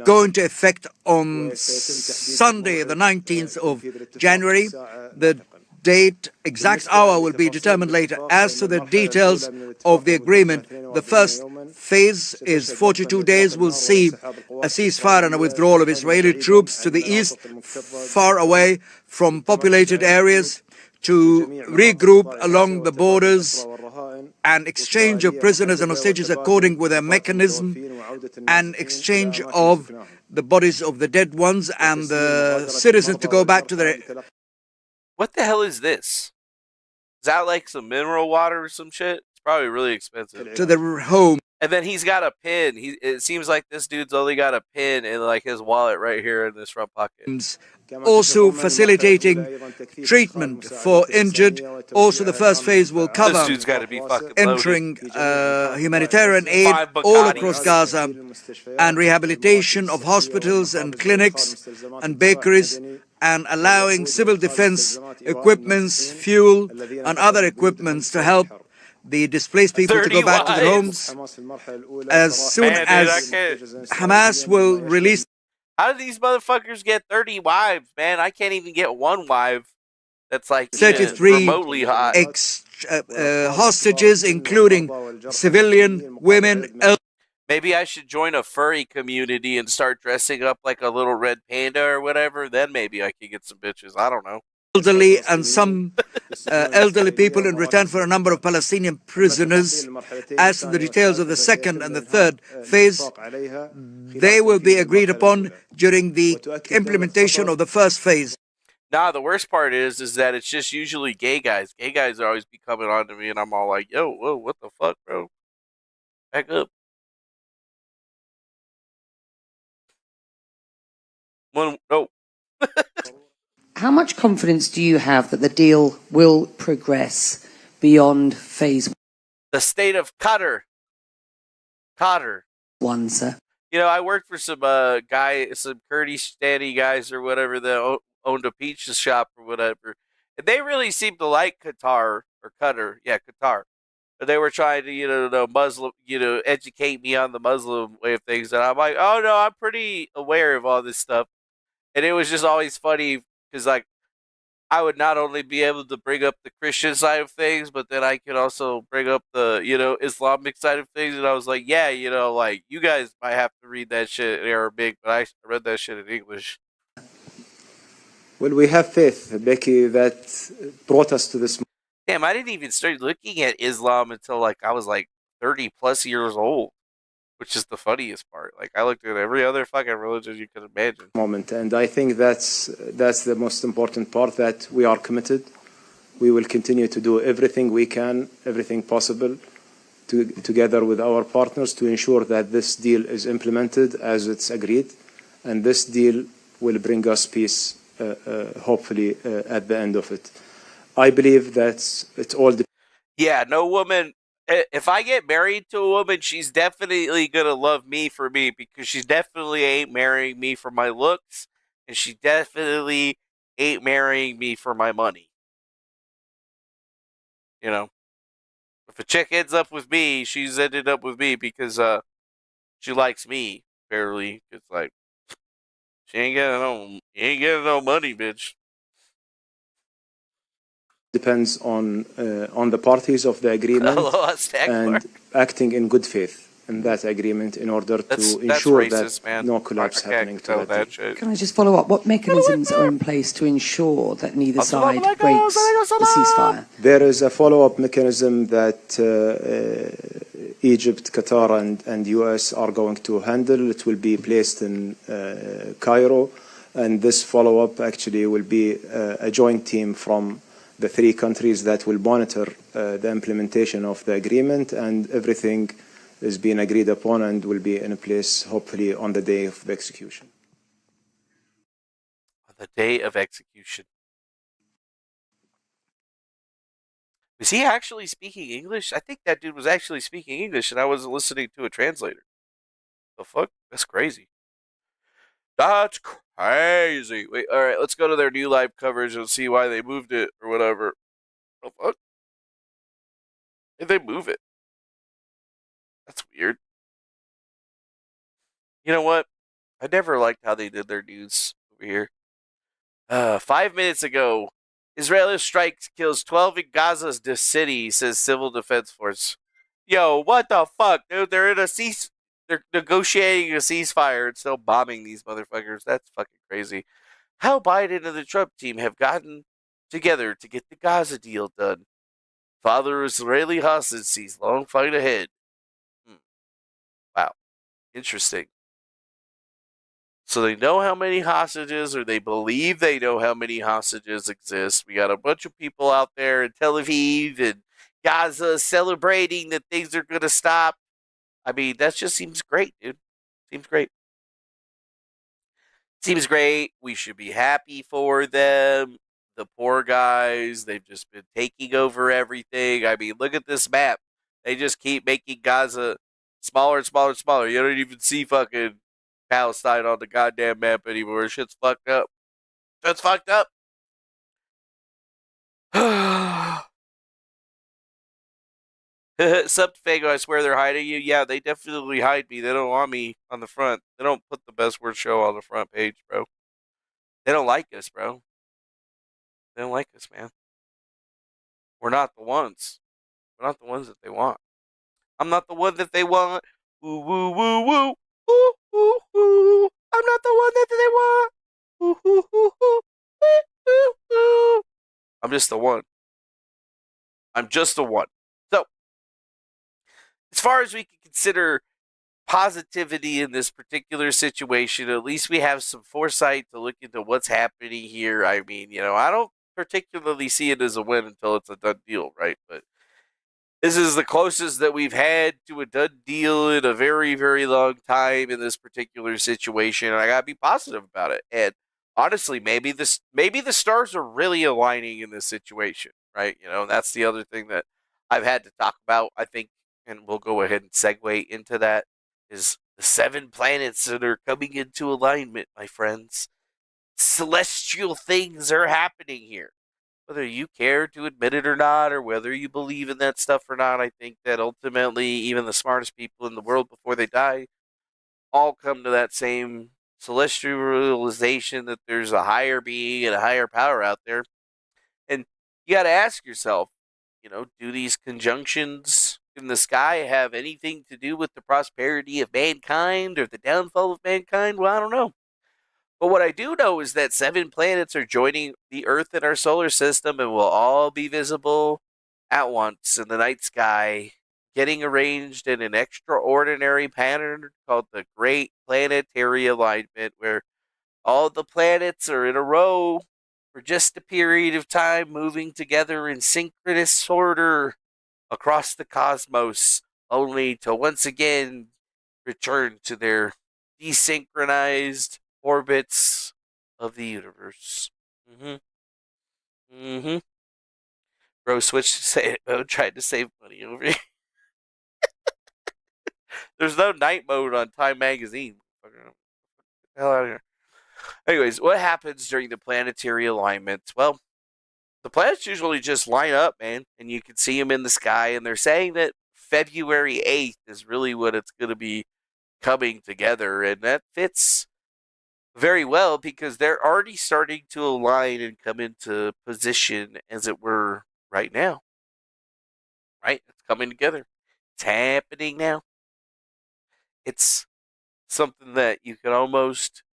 go into effect on Sunday, the 19th of January. The date, exact hour will be determined later. As to the details of the agreement, the first phase is 42 days will see a ceasefire and a withdrawal of Israeli troops to the east, far away from populated areas, to regroup along the borders and exchange of prisoners and hostages according with a mechanism, and exchange of the bodies of the dead ones and the citizens to go back to their... What the hell is this? Is that like some mineral water or some shit? It's probably really expensive. To their home. And then he's got a pin. It seems like this dude's only got a pin in like his wallet right here in this front pocket. Also facilitating treatment for injured. Also, the first phase will cover This dude's got to be fucking entering humanitarian aid all across Gaza and rehabilitation of hospitals and clinics and bakeries, and allowing civil defense equipments, fuel, and other equipments to help the displaced people to go back to their homes. As soon as Hamas will release... How do these motherfuckers get 30 wives, man? I can't even get one wife that's like 33 remotely hot. Hostages, including civilian, women... Maybe I should join a furry community and start dressing up like a little red panda or whatever. Then maybe I could get some bitches. I don't know. Elderly and some elderly people in return for a number of Palestinian prisoners. As to the details of the second and the third phase, they will be agreed upon during the implementation of the first phase. Nah, the worst part is that it's just usually gay guys. Gay guys always be coming on to me, and I'm all like, yo, whoa, what the fuck, bro? Back up. No. How much confidence do you have that the deal will progress beyond phase the state of Qatar? one, sir? You know, I worked for some some Kurdistani guys or whatever that owned a pizza shop or whatever, and they really seemed to like Qatar or Qatar. Yeah, Qatar. But they were trying to, educate me on the Muslim way of things, and I'm like, oh no, I'm pretty aware of all this stuff. And it was just always funny because, like, I would not only be able to bring up the Christian side of things, but then I could also bring up the, Islamic side of things. And I was like, yeah, like, you guys might have to read that shit in Arabic, but I read that shit in English. Well, we have faith, Becky, that brought us to this. Damn, I didn't even start looking at Islam until, like, I was, like, 30 plus years old. Which is the funniest part. Like, I looked at every other fucking religion you could imagine. Moment, and I think that's the most important part, that we are committed. We will continue to do everything we can, everything possible, together with our partners to ensure that this deal is implemented as it's agreed, and this deal will bring us peace, hopefully, at the end of it. I believe that it's all... Yeah, no woman... If I get married to a woman, she's definitely going to love me for me, because she definitely ain't marrying me for my looks, and she definitely ain't marrying me for my money. You know? If a chick ends up with me, she's ended up with me because she likes me, fairly. It's like, she ain't getting no money, bitch. Depends on the parties of the agreement and acting in good faith in that agreement in order to ensure racist, that no collapse happening to that shit. Can I just follow up? What mechanisms are in place to ensure that neither side breaks the ceasefire? There is a follow-up mechanism that Egypt, Qatar, and US are going to handle. It will be placed in Cairo, and this follow-up actually will be a joint team from the three countries that will monitor the implementation of the agreement, and everything is being agreed upon and will be in place hopefully on the day of the execution. On the day of execution. Is he actually speaking English? I think that dude was actually speaking English, and I wasn't listening to a translator. The fuck? That's crazy. That's crazy. Wait, all right, let's go to their new live coverage and see why they moved it or whatever. The fuck? Did they move it? That's weird. You know what? I never liked how they did their news over here. 5 minutes ago, Israeli strikes kills 12 in Gaza's city, says civil defense force. Yo, what the fuck, dude? They're negotiating a ceasefire and still bombing these motherfuckers. That's fucking crazy. How Biden and the Trump team have gotten together to get the Gaza deal done. Father Israeli hostage sees long fight ahead. Wow. Interesting. So they know how many hostages, or they believe they know how many hostages exist. We got a bunch of people out there in Tel Aviv and Gaza celebrating that things are going to stop. I mean, that just seems great, dude. Seems great. Seems great. We should be happy for them. The poor guys, they've just been taking over everything. I mean, look at this map. They just keep making Gaza smaller and smaller and smaller. You don't even see fucking Palestine on the goddamn map anymore. Shit's fucked up. Shit's fucked up. Sup, Defango, I swear they're hiding you. Yeah, they definitely hide me. They don't want me on the front. They don't put the best word show on the front page, bro. They don't like us, bro. They don't like us, man. We're not the ones. We're not the ones that they want. I'm not the one that they want. Woo, woo, woo, woo. Ooh, ooh, ooh. I'm not the one that they want. Ooh, ooh, ooh, ooh. Ooh, ooh, ooh. I'm just the one. I'm just the one. So, as far as we can consider positivity in this particular situation, at least we have some foresight to look into what's happening here. I mean, I don't particularly see it as a win until it's a done deal, right? But this is the closest that we've had to a done deal in a very, very long time in this particular situation. And I gotta be positive about it. And honestly, maybe the stars are really aligning in this situation, right? That's the other thing that I've had to talk about, I think, and we'll go ahead and segue into that, is the 7 planets that are coming into alignment, my friends. Celestial things are happening here. Whether you care to admit it or not, or whether you believe in that stuff or not, I think that ultimately even the smartest people in the world before they die all come to that same celestial realization that there's a higher being and a higher power out there. And you got to ask yourself, do these conjunctions in the sky have anything to do with the prosperity of mankind or the downfall of mankind? Well, I don't know. But what I do know is that 7 planets are joining the Earth in our solar system and will all be visible at once in the night sky, getting arranged in an extraordinary pattern called the Great Planetary Alignment, where all the planets are in a row for just a period of time, moving together in synchronous order across the cosmos, only to once again return to their desynchronized orbits of the universe. Bro switched to say mode, tried to save money over here. There's no night mode on Time Magazine. Get the hell out of here. Anyways, what happens during the planetary alignments? Well, the planets usually just line up, man, and you can see them in the sky, and they're saying that February 8th is really what it's going to be coming together, and that fits very well because they're already starting to align and come into position, as it were, right now. Right? It's coming together. It's happening now. It's something that you can almost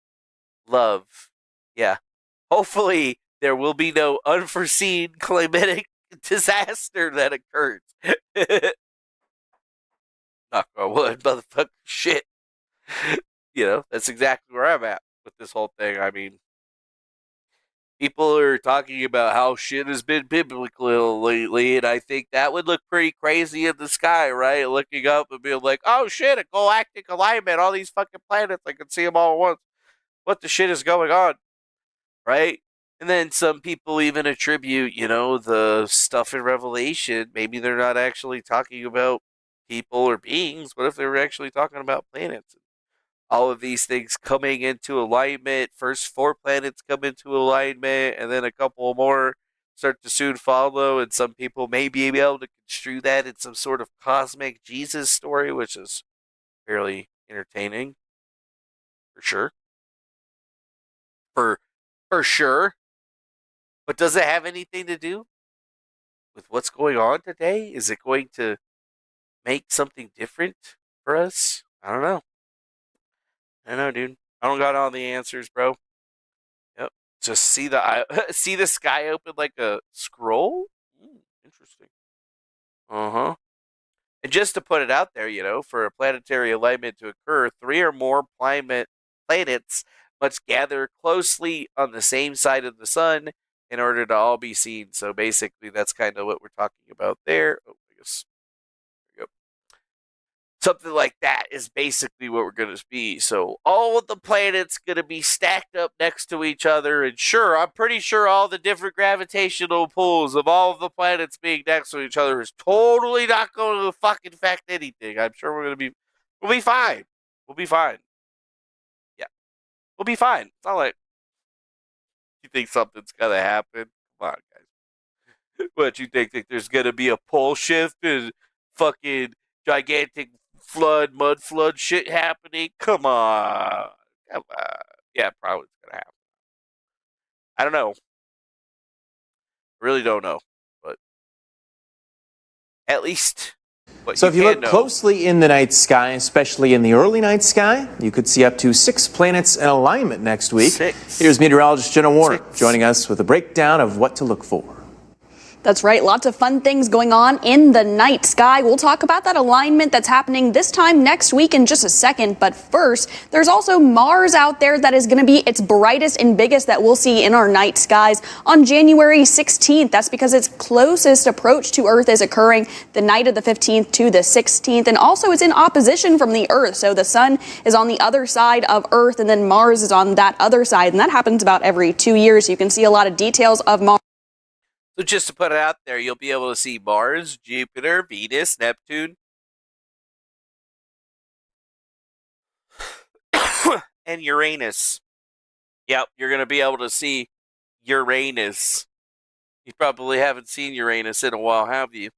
love. Yeah. Hopefully, there will be no unforeseen climatic disaster that occurs. Knock on wood, motherfucker. Shit. That's exactly where I'm at with this whole thing. I mean, people are talking about how shit has been biblical lately, and I think that would look pretty crazy in the sky, right? Looking up and being like, oh shit, a galactic alignment, all these fucking planets, I can see them all at once. What the shit is going on, right? And then some people even attribute, the stuff in Revelation. Maybe they're not actually talking about people or beings. What if they were actually talking about planets? All of these things coming into alignment. First 4 planets come into alignment, and then a couple more start to soon follow. And some people may be able to construe that in some sort of cosmic Jesus story, which is fairly entertaining, for sure. For sure. But does it have anything to do with what's going on today? Is it going to make something different for us? I don't know. I don't know, dude. I don't got all the answers, bro. Yep. Just see the sky open like a scroll? Interesting. Uh-huh. And just to put it out there, for a planetary alignment to occur, 3 or more planets must gather closely on the same side of the sun in order to all be seen. So basically, that's kind of what we're talking about there. Oh, I guess. There we go. Something like that is basically what we're going to be. So all of the planets going to be stacked up next to each other. And sure, I'm pretty sure all the different gravitational pulls of all of the planets being next to each other is totally not going to fucking affect anything. I'm sure we'll be fine. We'll be fine. Yeah. We'll be fine. It's not like you think something's going to happen. Come on, guys. What, you think there's going to be a pole shift and fucking gigantic mud flood shit happening? Come on. Yeah, probably it's gonna happen. I don't know. Really don't know. But at least so if you look closely in the night sky, especially in the early night sky, you could see up to 6 planets in alignment next week. Here's meteorologist Jenna Warner joining us with a breakdown of what to look for. That's right. Lots of fun things going on in the night sky. We'll talk about that alignment that's happening this time next week in just a second. But first, there's also Mars out there that is going to be its brightest and biggest that we'll see in our night skies on January 16th. That's because its closest approach to Earth is occurring the night of the 15th to the 16th. And also it's in opposition from the Earth. So the sun is on the other side of Earth and then Mars is on that other side. And that happens about every 2 years. You can see a lot of details of Mars. So just to put it out there, you'll be able to see Mars, Jupiter, Venus, Neptune, and Uranus. Yep, you're going to be able to see Uranus. You probably haven't seen Uranus in a while, have you?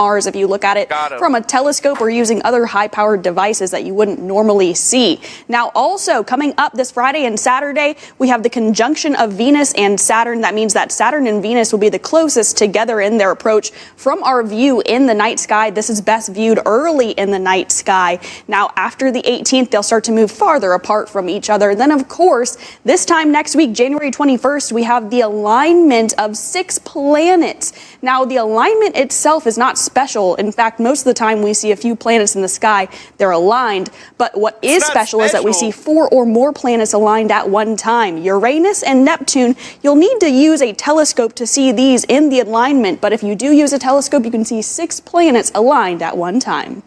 Mars if you look at it from a telescope or using other high-powered devices that you wouldn't normally see. Now, also coming up this Friday and Saturday, we have the conjunction of Venus and Saturn. That means that Saturn and Venus will be the closest together in their approach from our view in the night sky. This is best viewed early in the night sky. Now, after the 18th, they'll start to move farther apart from each other. Then, of course, this time next week, January 21st, we have the alignment of 6 planets. Now, the alignment itself is not special. In fact, most of the time we see a few planets in the sky, they're aligned. But what is special is that we see 4 or more planets aligned at one time. Uranus and Neptune, you'll need to use a telescope to see these in the alignment. But if you do use a telescope, you can see 6 planets aligned at one time.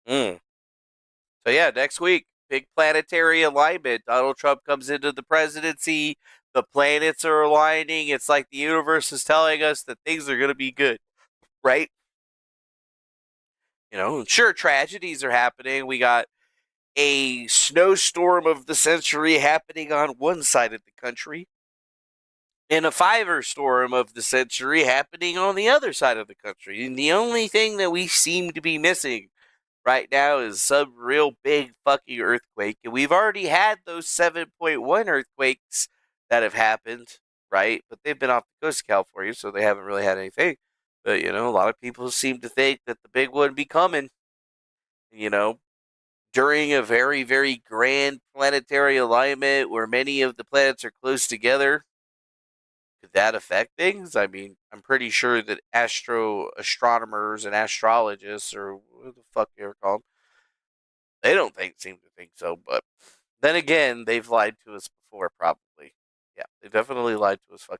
So yeah, next week, big planetary alignment. Donald Trump comes into the presidency. The planets are aligning. It's like the universe is telling us that things are going to be good, right? Sure, tragedies are happening. We got a snowstorm of the century happening on one side of the country and a firestorm of the century happening on the other side of the country. And the only thing that we seem to be missing right now is some real big fucking earthquake. And we've already had those 7.1 earthquakes that have happened, right? But they've been off the coast of California, so they haven't really had anything. But, a lot of people seem to think that the big one be coming, during a very, very grand planetary alignment where many of the planets are close together. Could that affect things? I mean, I'm pretty sure that astronomers and astrologists, or what the fuck you ever call them, they don't seem to think so. But then again, they've lied to us before, probably. Yeah, they definitely lied to us fucking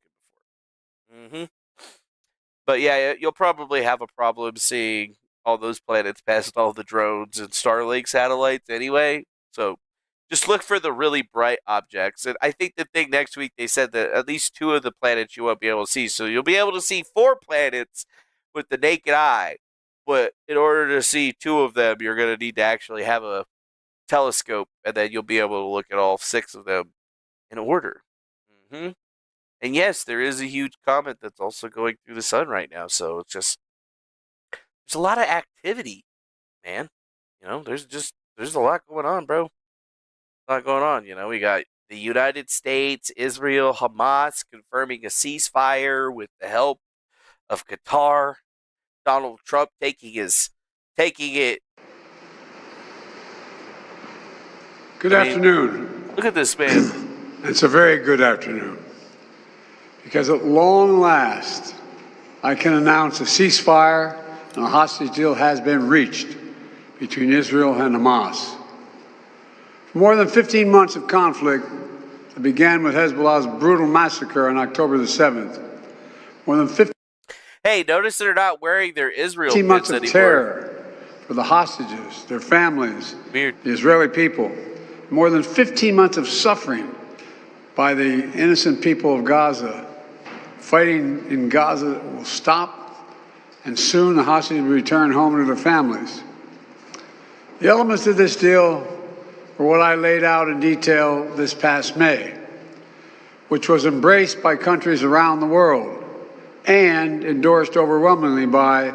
before. But yeah, you'll probably have a problem seeing all those planets past all the drones and Starlink satellites anyway. So Just look for the really bright objects. And I think the thing next week, they said that at least 2 of the planets you won't be able to see. So you'll be able to see 4 planets with the naked eye. But in order to see 2 of them, you're going to need to actually have a telescope, and then you'll be able to look at all 6 of them in order. Mm-hmm. And yes, there is a huge comet that's also going through the sun right now. So it's just, there's a lot of activity, man. There's a lot going on, bro. A lot going on. We got the United States, Israel, Hamas confirming a ceasefire with the help of Qatar. Donald Trump taking it. Good afternoon. Look at this, man. It's a very good afternoon. Because at long last, I can announce a ceasefire and a hostage deal has been reached between Israel and Hamas. For more than 15 months of conflict that began with Hezbollah's brutal massacre on October the 7th, more than 15 Hey, notice they're not wearing their Israel months pins of anymore. terror for the hostages, their families, Weird. the Israeli people, more than 15 months of suffering by the innocent people of Gaza. Fighting in Gaza will stop, and soon the hostages will return home to their families. The elements of this deal were what I laid out in detail this past May, which was embraced by countries around the world and endorsed overwhelmingly by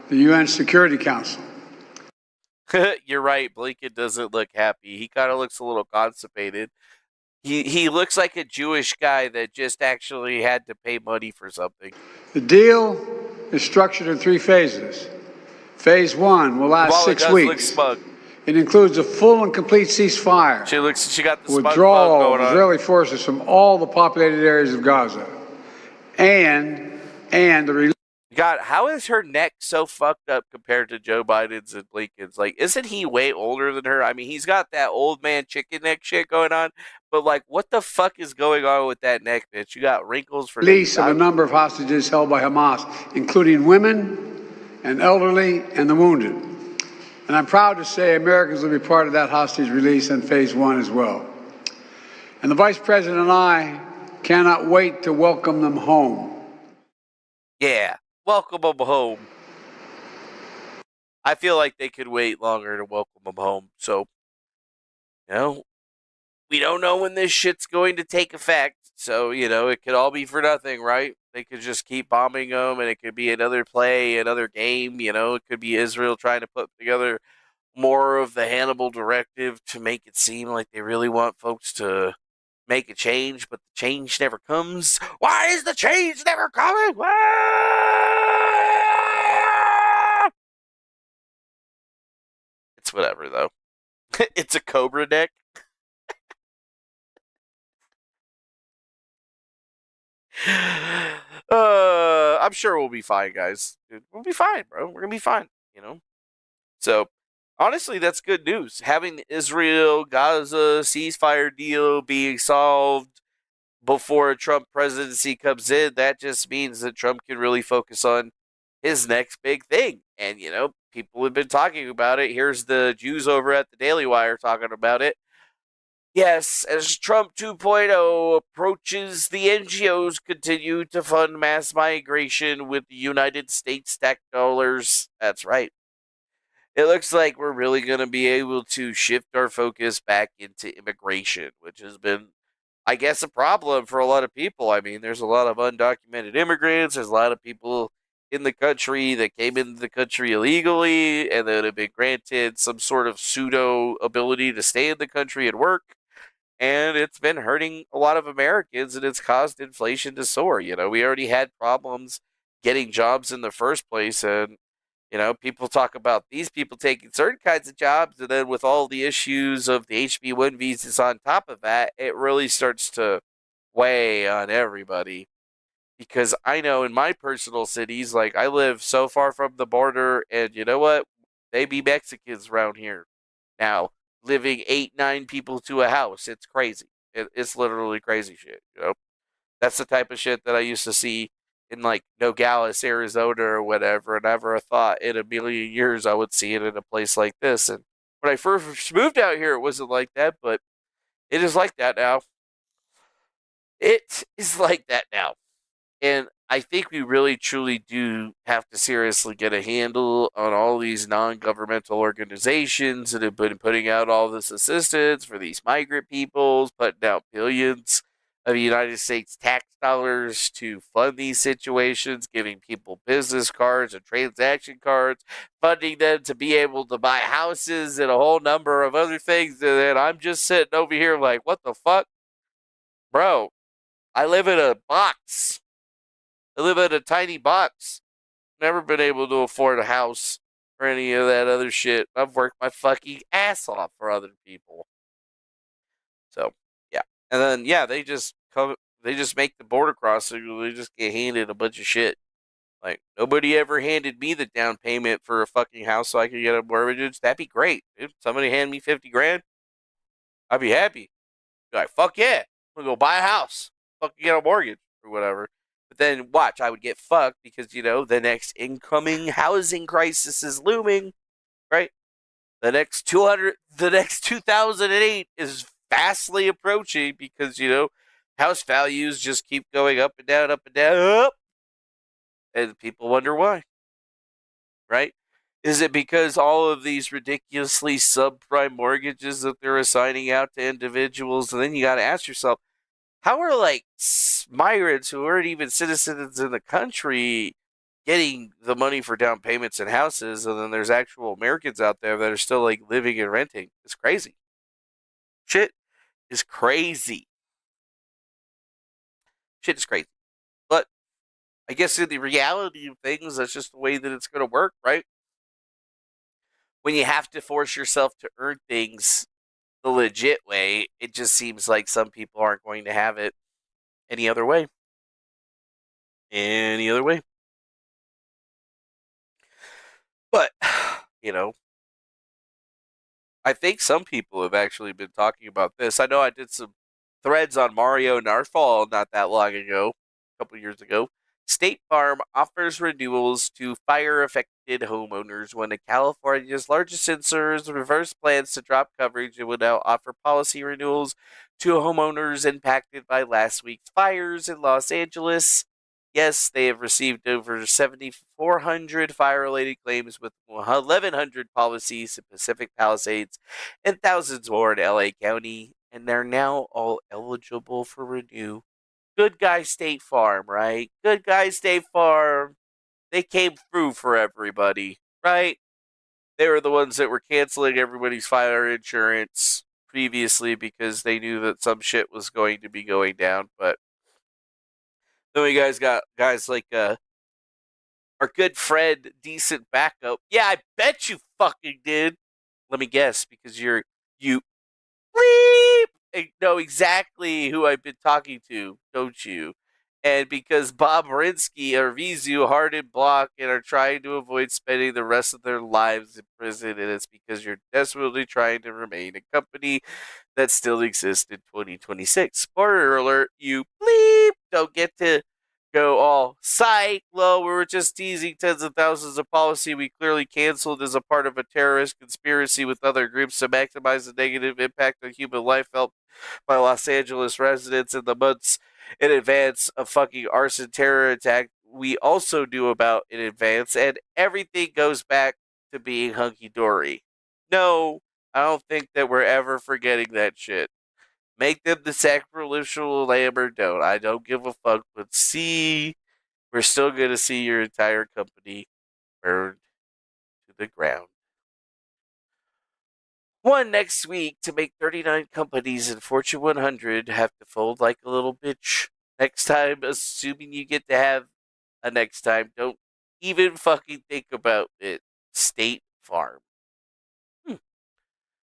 the UN Security Council. You're right. Blinken doesn't look happy. He kind of looks a little constipated. He looks like a Jewish guy that just actually had to pay money for something. The deal is structured in 3 phases. Phase 1 will last 6 weeks. Look smug. It includes a full and complete ceasefire. She got the withdrawal going of Israeli forces from all the populated areas of Gaza, and the release. God, how is her neck so fucked up compared to Joe Biden's and Blinken's? Like, isn't he way older than her? I mean, he's got that old man chicken neck shit going on, but like, what the fuck is going on with that neck, bitch? You got wrinkles for Release of a number of hostages held by Hamas, including women and elderly and the wounded. And I'm proud to say Americans will be part of that hostage release in phase 1 as well. And the Vice President and I cannot wait to welcome them home. Yeah, welcome them home. I feel like they could wait longer to welcome them home. So, we don't know when this shit's going to take effect. So, it could all be for nothing, right? They could just keep bombing them, and it could be another play, another game. It could be Israel trying to put together more of the Hannibal directive to make it seem like they really want folks to make a change, but the change never comes. Why is the change never coming? It's whatever, though. It's a cobra neck. I'm sure we'll be fine, guys. We'll be fine, bro. We're gonna be fine, So, honestly, that's good news. Having the Israel-Gaza ceasefire deal being solved before a Trump presidency comes in, that just means that Trump can really focus on his next big thing. And, people have been talking about it. Here's the Jews over at the Daily Wire talking about it. Yes, as Trump 2.0 approaches, the NGOs continue to fund mass migration with the United States tax dollars. That's right. It looks like we're really going to be able to shift our focus back into immigration, which has been, I guess, a problem for a lot of people. I mean, there's a lot of undocumented immigrants. There's a lot of people in the country that came into the country illegally and that have been granted some sort of pseudo ability to stay in the country and work. And it's been hurting a lot of Americans, and it's caused inflation to soar. We already had problems getting jobs in the first place, and people talk about these people taking certain kinds of jobs, and then with all the issues of the HB1 visas on top of that, it really starts to weigh on everybody. Because I know in my personal cities, like I live so far from the border, and you know what? They be Mexicans around here now, living 8-9 people to a house. It's crazy. It's literally crazy shit. That's the type of shit that I used to see in like Nogales, Arizona or whatever, and I never thought in a million years I would see it in a place like this. And when I first moved out here, it wasn't like that, but It is like that now. It is like that now. And I think we really truly do have to seriously get a handle on all these non-governmental organizations that have been putting out all this assistance for these migrant peoples, putting out billions of United States tax dollars to fund these situations, giving people business cards and transaction cards, funding them to be able to buy houses and a whole number of other things. And I'm just sitting over here like, what the fuck? Bro, I live in a box. I live in a tiny box. Never been able to afford a house or any of that other shit. I've worked my fucking ass off for other people. So, yeah. And then, yeah, they just make the border crossing. They just get handed a bunch of shit. Like, nobody ever handed me the down payment for a fucking house so I could get a mortgage. That'd be great. If somebody hand me 50 grand, I'd be happy. Be like, fuck yeah. I'm gonna go buy a house. Fucking get a mortgage or whatever. But then watch, I would get fucked because, the next incoming housing crisis is looming, right? The next 2008 is fastly approaching because, house values just keep going up and down, up and down, up. And people wonder why, right? Is it because all of these ridiculously subprime mortgages that they're assigning out to individuals? And then you got to ask yourself, how are migrants who aren't even citizens in the country getting the money for down payments and houses, and then there's actual Americans out there that are still living and renting? It's crazy. Shit is crazy. Shit is crazy. But I guess in the reality of things, that's just the way that it's going to work, right? When you have to force yourself to earn things the legit way, it just seems like some people aren't going to have it any other way. Any other way. But, I think some people have actually been talking about this. I know I did some threads on Mario Narfall not that long ago, a couple years ago. State Farm offers renewals to fire-affected homeowners. One of California's largest insurers reversed plans to drop coverage and will now offer policy renewals to homeowners impacted by last week's fires in Los Angeles. Yes, they have received over 7,400 fire-related claims with 1,100 policies in Pacific Palisades and thousands more in LA County, and they're now all eligible for renew. Good guy State Farm, right? Good guy State Farm. They came through for everybody, right? They were the ones that were canceling everybody's fire insurance previously because they knew that some shit was going to be going down. But then you guys got guys like our good friend, Decent Backup. Yeah, I bet you fucking did. Let me guess, because you bleep know exactly who I've been talking to, don't you? And because Bob Rinsky or Vizu hard and block and are trying to avoid spending the rest of their lives in prison, and it's because you're desperately trying to remain a company that still exists in 2026. Spoiler alert, you bleep don't get to go all psych, low, we were just teasing tens of thousands of policy we clearly canceled as a part of a terrorist conspiracy with other groups to maximize the negative impact on human life felt by Los Angeles residents in the months in advance of fucking arson terror attack we also knew about in advance, and everything goes back to being hunky-dory. No, I don't think that we're ever forgetting that shit. Make them the sacrificial lamb or don't. I don't give a fuck, but see, we're still going to see your entire company burned to the ground. One next week to make 39 companies in Fortune 100 have to fold like a little bitch. Next time, assuming you get to have a next time, don't even fucking think about it. State Farm.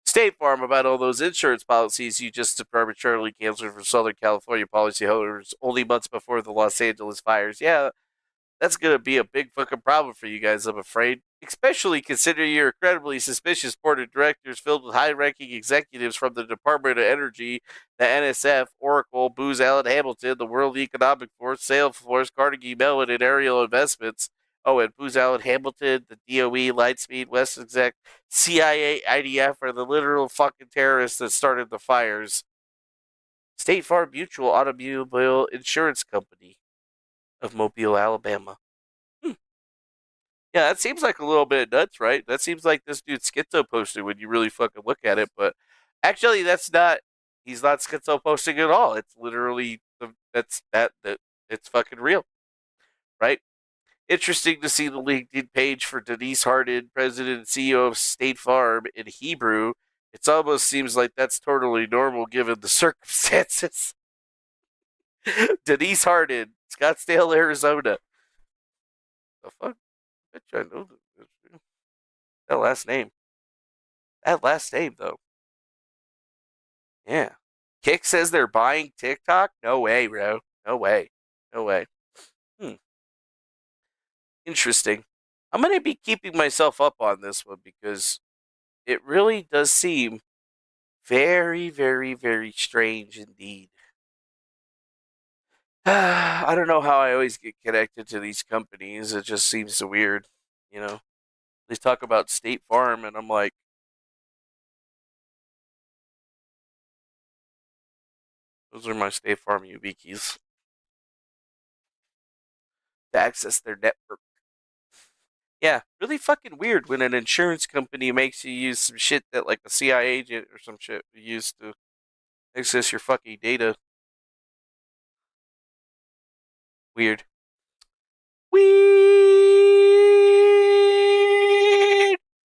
State Farm about all those insurance policies you just prematurely canceled for Southern California policyholders only months before the Los Angeles fires. Yeah, that's going to be a big fucking problem for you guys, I'm afraid. Especially considering your incredibly suspicious board of directors filled with high-ranking executives from the Department of Energy, the NSF, Oracle, Booz Allen Hamilton, the World Economic Force, Salesforce, Carnegie Mellon, and Ariel Investments. Oh, and Booz Allen Hamilton, the DOE, Lightspeed, West Exec, CIA, IDF are the literal fucking terrorists that started the fires. State Farm Mutual Automobile Insurance Company of Mobile, Alabama. Yeah, that seems like a little bit nuts, right? That seems like this dude's schizo posting when you really fucking look at it, but actually that's not, he's not schizo posting at all. It's literally, that it's fucking real, right? Interesting to see the LinkedIn page for Denise Hardin, president and CEO of State Farm, in Hebrew. It almost seems like that's totally normal given the circumstances. Denise Hardin, Scottsdale, Arizona. The fuck? I bet you I know that last name. That last name, though. Yeah. Kick says they're buying TikTok? No way, bro. No way. No way. Interesting. I'm going to be keeping myself up on this one because it really does seem very, very, very strange indeed. I don't know how I always get connected to these companies. It just seems so weird, you know. They talk about State Farm, and I'm like, those are my State Farm UV keys to access their network. Yeah, really fucking weird when an insurance company makes you use some shit that like a CIA agent or some shit used to access your fucking data. Weird. Weird.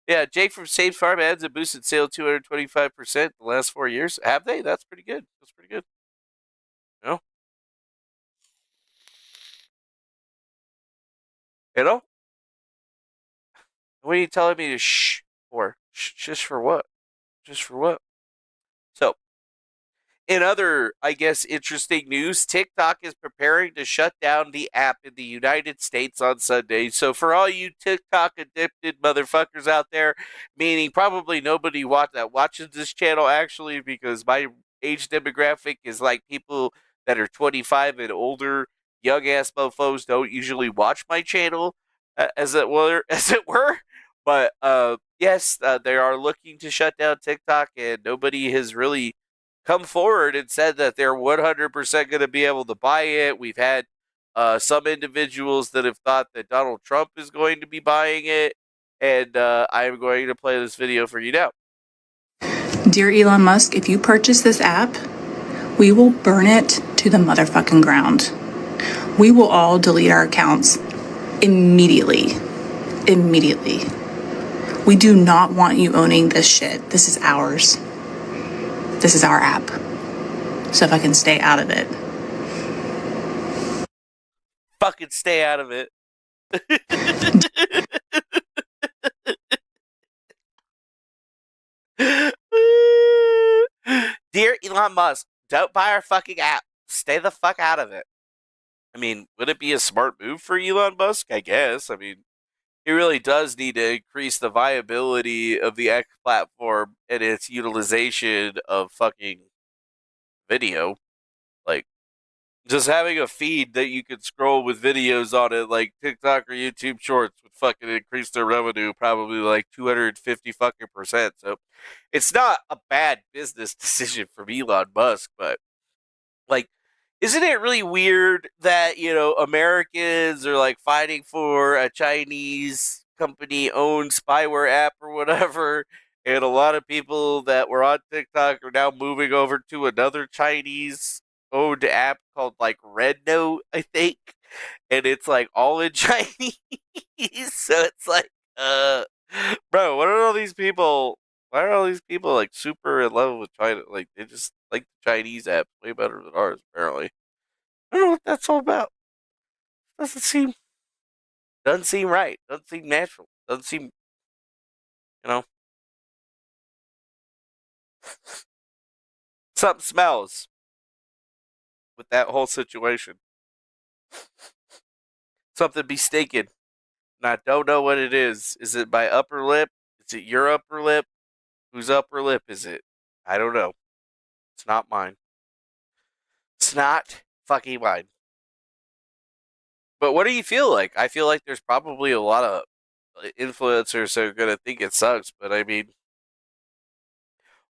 Yeah, Jake from State Farm ads have boosted sale 225% the last 4 years. Have they? That's pretty good. That's pretty good. No? You know? What are you telling me to shh for? Just for what? Just for what? So, in other, I guess, interesting news, TikTok is preparing to shut down the app in the United States on Sunday. So for all you TikTok addicted motherfuckers out there, meaning probably nobody that watches this channel actually, because my age demographic is like people that are 25 and older, young ass mofos don't usually watch my channel, as it were. But yes, they are looking to shut down TikTok, and nobody has really come forward and said that they're 100% going to be able to buy it. We've had some individuals that have thought that Donald Trump is going to be buying it, and I'm going to play this video for you now. Dear Elon Musk, if you purchase this app, we will burn it to the motherfucking ground. We will all delete our accounts immediately. Immediately. We do not want you owning this shit. This is ours. This is our app. So if I can stay out of it. Fucking stay out of it. Dear Elon Musk, don't buy our fucking app. Stay the fuck out of it. I mean, would it be a smart move for Elon Musk? I guess. I mean, he really does need to increase the viability of the X platform and its utilization of fucking video. Like, just having a feed that you could scroll with videos on it, like TikTok or YouTube Shorts, would fucking increase their revenue probably like 250 fucking %. So, it's not a bad business decision from Elon Musk, but like, isn't it really weird that, you know, Americans are like fighting for a Chinese company owned spyware app or whatever, and a lot of people that were on TikTok are now moving over to another Chinese owned app called like Red Note, I think, and it's like all in Chinese. So it's like, bro, what are all these people? Why are all these people like super in love with China? Like, they just like the Chinese apps way better than ours, apparently. I don't know what that's all about. Doesn't seem right. Doesn't seem natural. Doesn't seem, you know. Something smells with that whole situation. Something be stinking. And I don't know what it is. Is it my upper lip? Is it your upper lip? Whose upper lip is it? I don't know. It's not mine. It's not fucking mine. But what do you feel like? I feel like there's probably a lot of influencers that are going to think it sucks, but I mean,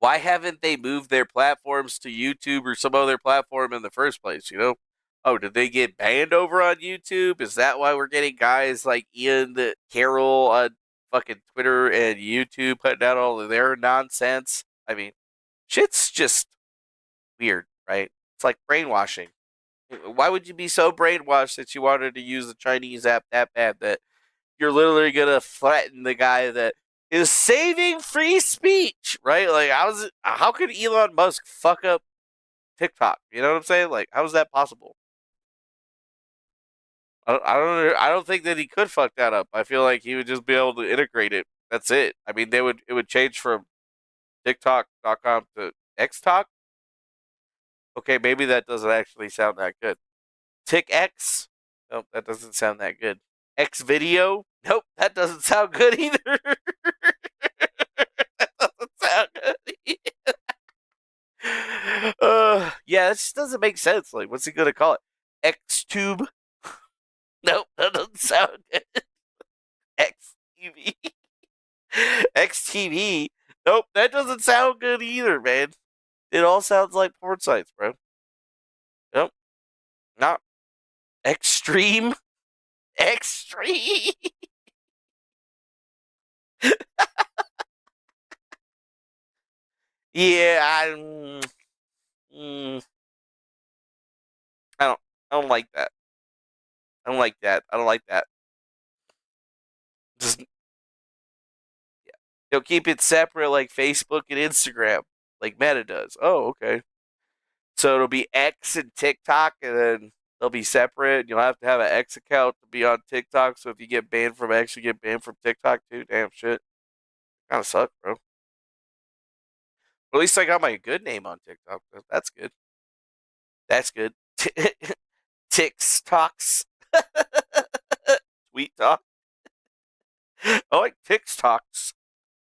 Why haven't they moved their platforms to YouTube or some other platform in the first place, you know? Oh, did they get banned over on YouTube? Is that why we're getting guys like Ian Carroll on fucking Twitter and YouTube putting out all of their nonsense? I mean, shit's just weird, right? It's like brainwashing. Why would you be so brainwashed that you wanted to use the Chinese app that bad that you're literally going to threaten the guy that is saving free speech, right? Like, how could Elon Musk fuck up TikTok? You know what I'm saying? Like, how is that possible? I don't think that he could fuck that up. I feel like he would just be able to integrate it. That's it. I mean, it would change from TikTok.com to XTalk. Okay, maybe that doesn't actually sound that good. TikX? Nope, that doesn't sound that good. X Video? Nope, that doesn't sound good either. That doesn't sound good either. Yeah, it just doesn't make sense. Like, what's he gonna call it? XTube? Nope, that doesn't sound good. XTV? XTV? Nope, that doesn't sound good either, man. It all sounds like porn sites, bro. Nope. Not extreme. Extreme. Yeah, I don't like that. I don't like that. I don't like that. Just keep it separate like Facebook and Instagram, like Meta does. Oh, okay. So it'll be X and TikTok, and then they'll be separate. You'll have to have an X account to be on TikTok. So if you get banned from X, you get banned from TikTok too. Damn shit. Kind of suck, bro. At least I got my good name on TikTok. That's good. That's good. TikToks. Tweet talk. I like TikToks.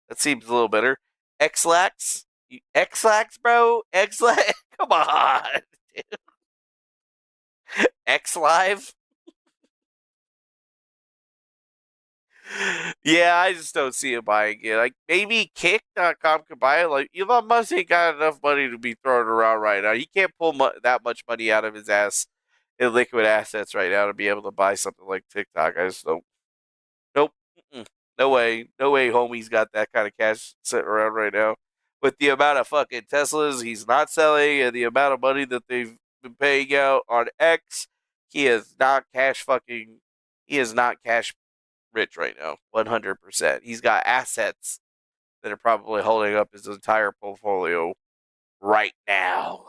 That seems a little better. Xlax? Xlax, bro? Xlax? Come on. Xlive? Yeah, I just don't see him buying it. Like, maybe Kick.com could buy it. Like, Elon Musk ain't got enough money to be throwing around right now. He can't pull that much money out of his ass in liquid assets right now to be able to buy something like TikTok. I just don't. Nope. No way. No way homie's got that kind of cash sitting around right now. With the amount of fucking Teslas he's not selling and the amount of money that they've been paying out on X, he is not cash rich right now. 100%. He's got assets that are probably holding up his entire portfolio right now.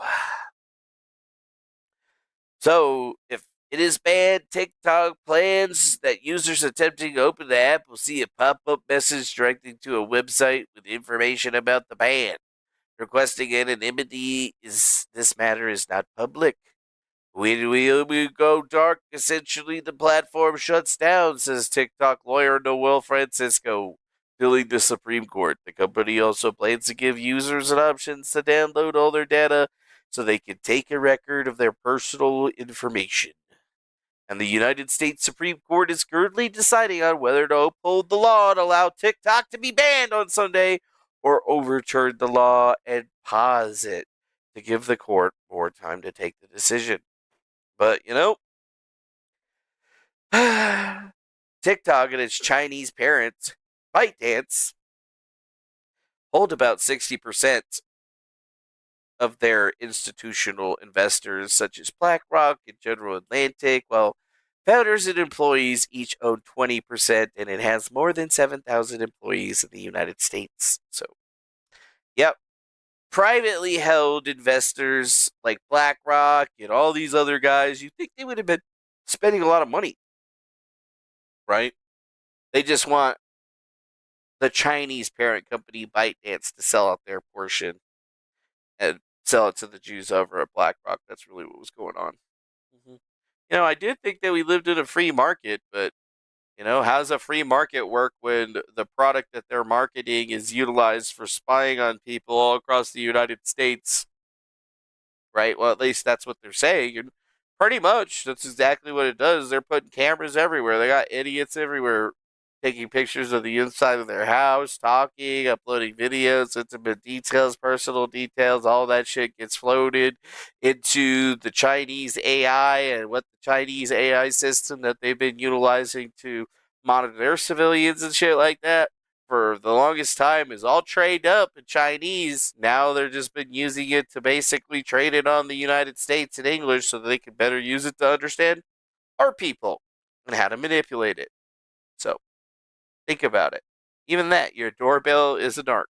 So, if it is banned, TikTok plans that users attempting to open the app will see a pop-up message directing to a website with information about the ban. Requesting anonymity this matter is not public. When we go dark, essentially the platform shuts down, says TikTok lawyer Noel Francisco, filling the Supreme Court. The company also plans to give users an option to download all their data so they can take a record of their personal information. And the United States Supreme Court is currently deciding on whether to uphold the law and allow TikTok to be banned on Sunday or overturn the law and pause it to give the court more time to take the decision. But, TikTok and its Chinese parent, ByteDance, hold about 60% of their institutional investors, such as BlackRock and General Atlantic, while founders and employees each own 20%, and it has more than 7,000 employees in the United States. So, yep. Privately held investors like BlackRock and all these other guys, you think they would have been spending a lot of money, right? They just want the Chinese parent company ByteDance to sell out their portion and sell it to the Jews over at BlackRock. That's really what was going on. I did think that we lived in a free market, but, how does a free market work when the product that they're marketing is utilized for spying on people all across the United States? Right? Well, at least that's what they're saying. And pretty much, that's exactly what it does. They're putting cameras everywhere. They got idiots everywhere taking pictures of the inside of their house, talking, uploading videos, intimate details, personal details, all that shit gets floated into the Chinese AI and what the Chinese AI system that they've been utilizing to monitor their civilians and shit like that for the longest time is all trained up in Chinese. Now they're just been using it to basically train it on the United States in English so that they can better use it to understand our people and how to manipulate it. So think about it. Even that, your doorbell is an art,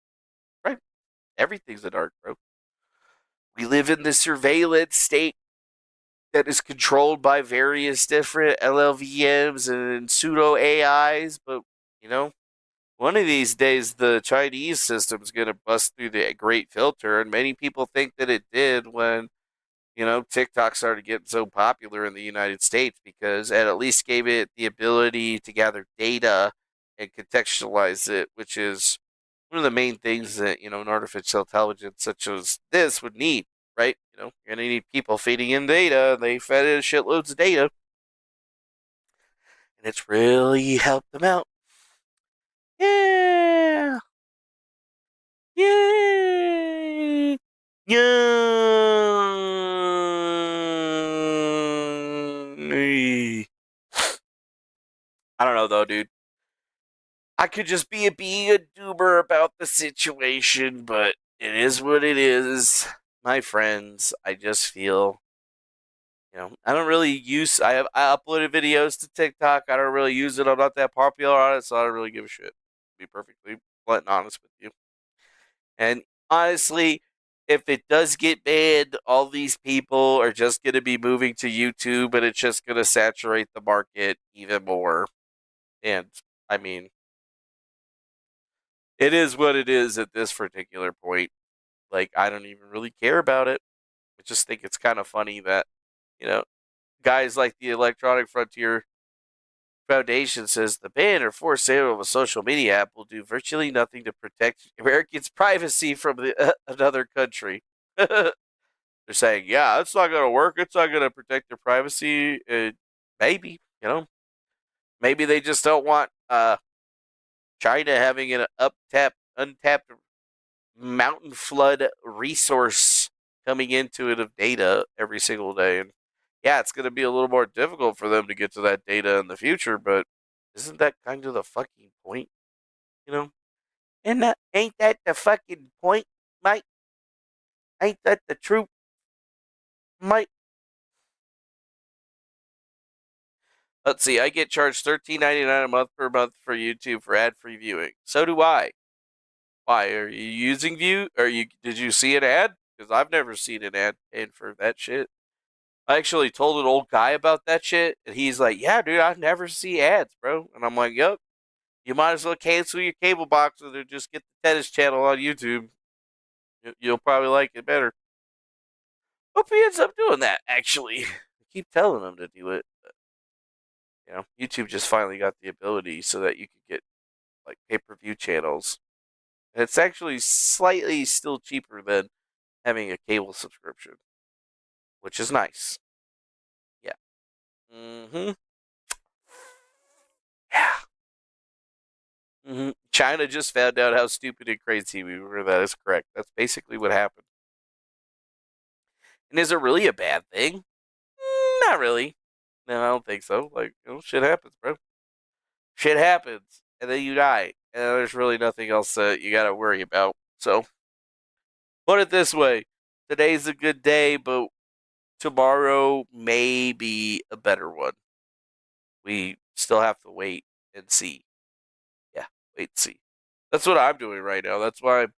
right? Everything's an art, bro. We live in the surveillance state that is controlled by various different LLVMs and pseudo AIs, but you know, one of these days the Chinese system is going to bust through the great filter, and many people think that it did when TikTok started getting so popular in the United States because it at least gave it the ability to gather data and contextualize it, which is one of the main things that, an artificial intelligence such as this would need, right? You're going to need people feeding in data. They fed in shitloads of data. And it's really helped them out. Yeah. Yay. Yay. I don't know though, dude. I could just being a doomer about the situation, but it is what it is, my friends. I just feel, I don't really use. I uploaded videos to TikTok. I don't really use it. I'm not that popular on it, so I don't really give a shit. To be perfectly blunt and honest with you. And honestly, if it does get banned, all these people are just going to be moving to YouTube, and it's just going to saturate the market even more. And I mean, it is what it is at this particular point. Like, I don't even really care about it. I just think it's kind of funny that, guys like the Electronic Frontier Foundation says the ban or forced sale of a social media app will do virtually nothing to protect Americans' privacy from another country. They're saying, yeah, it's not going to work. It's not going to protect their privacy. Maybe, maybe they just don't want China having an untapped mountain flood resource coming into it of data every single day. And yeah, it's going to be a little more difficult for them to get to that data in the future, but isn't that kind of the fucking point? And ain't that the fucking point, mate? Ain't that the truth, mate? Let's see, I get charged $13.99 a month per month for YouTube for ad-free viewing. So do I. Why are you using View? Did you see an ad? Because I've never seen an ad paying for that shit. I actually told an old guy about that shit, and he's like, "Yeah, dude, I never see ads, bro." And I'm like, "Yep, you might as well cancel your cable box or just get the tennis channel on YouTube. You'll probably like it better." Hope he ends up doing that. Actually, I keep telling him to do it. But, YouTube just finally got the ability so that you can get like pay-per-view channels. And it's actually slightly still cheaper than having a cable subscription, which is nice. Yeah. Yeah. China just found out how stupid and crazy we were. That is correct. That's basically what happened. And is it really a bad thing? Not really. No, I don't think so. Like, shit happens, bro. Shit happens, and then you die, and there's really nothing else that you gotta worry about. So, put it this way: today's a good day, but tomorrow may be a better one. We still have to wait and see. Yeah, wait and see. That's what I'm doing right now. That's why I'm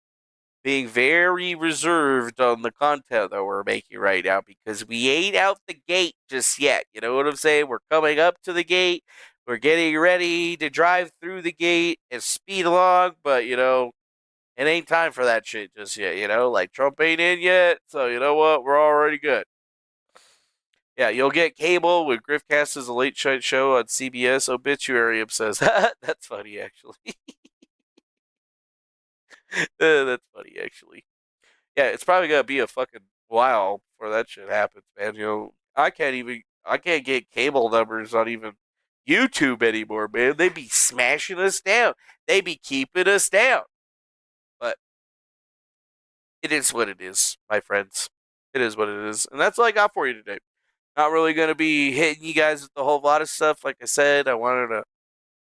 being very reserved on the content that we're making right now because we ain't out the gate just yet. You know what I'm saying? We're coming up to the gate. We're getting ready to drive through the gate and speed along, but it ain't time for that shit just yet. Like Trump ain't in yet, so you know what? We're already good. Yeah, you'll get cable with Griftcast as a late night show on CBS. Obituarium says that's funny actually. That's funny actually. Yeah, it's probably gonna be a fucking while before that shit happens, man. I can't get cable numbers on even YouTube anymore, man. They be smashing us down. They be keeping us down. But it is what it is, my friends. It is what it is. And that's all I got for you today. Not really going to be hitting you guys with a whole lot of stuff. Like I said, I wanted to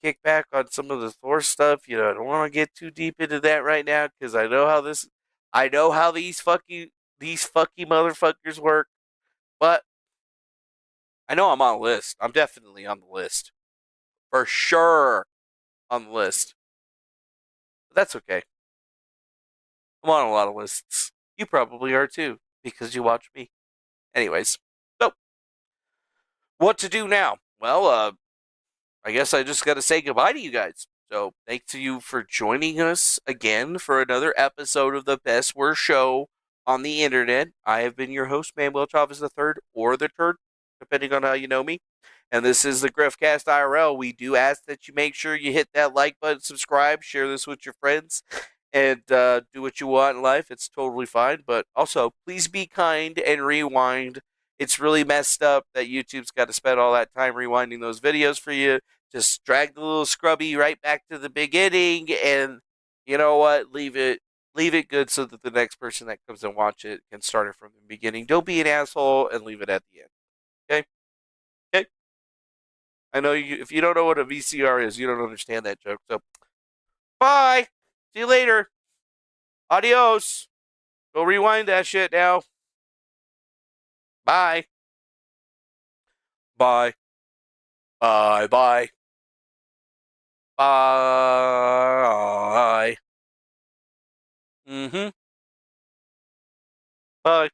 kick back on some of the Thor stuff. I don't want to get too deep into that right now because I know how these fucky motherfuckers work. But I know I'm on the list. I'm definitely on the list. For sure on the list. But that's okay. I'm on a lot of lists. You probably are too, because you watch me. Anyways, so what to do now? Well, I guess I just got to say goodbye to you guys. So thanks to you for joining us again for another episode of the Best Worst Show on the internet. I have been your host, Manuel Chavez III, or the Turd, depending on how you know me. And this is the Griftcast IRL. We do ask that you make sure you hit that like button, subscribe, share this with your friends, and do what you want in life. It's totally fine. But also, please be kind and rewind. It's really messed up that YouTube's got to spend all that time rewinding those videos for you. Just drag the little scrubby right back to the beginning, and you know what? Leave it good so that the next person that comes and watch it can start it from the beginning. Don't be an asshole and leave it at the end. Okay? Okay? I know if you don't know what a VCR is, you don't understand that joke. So, bye. See you later. Adios. Go rewind that shit now. Bye. Bye. Bye. Bye. Bye. Bye.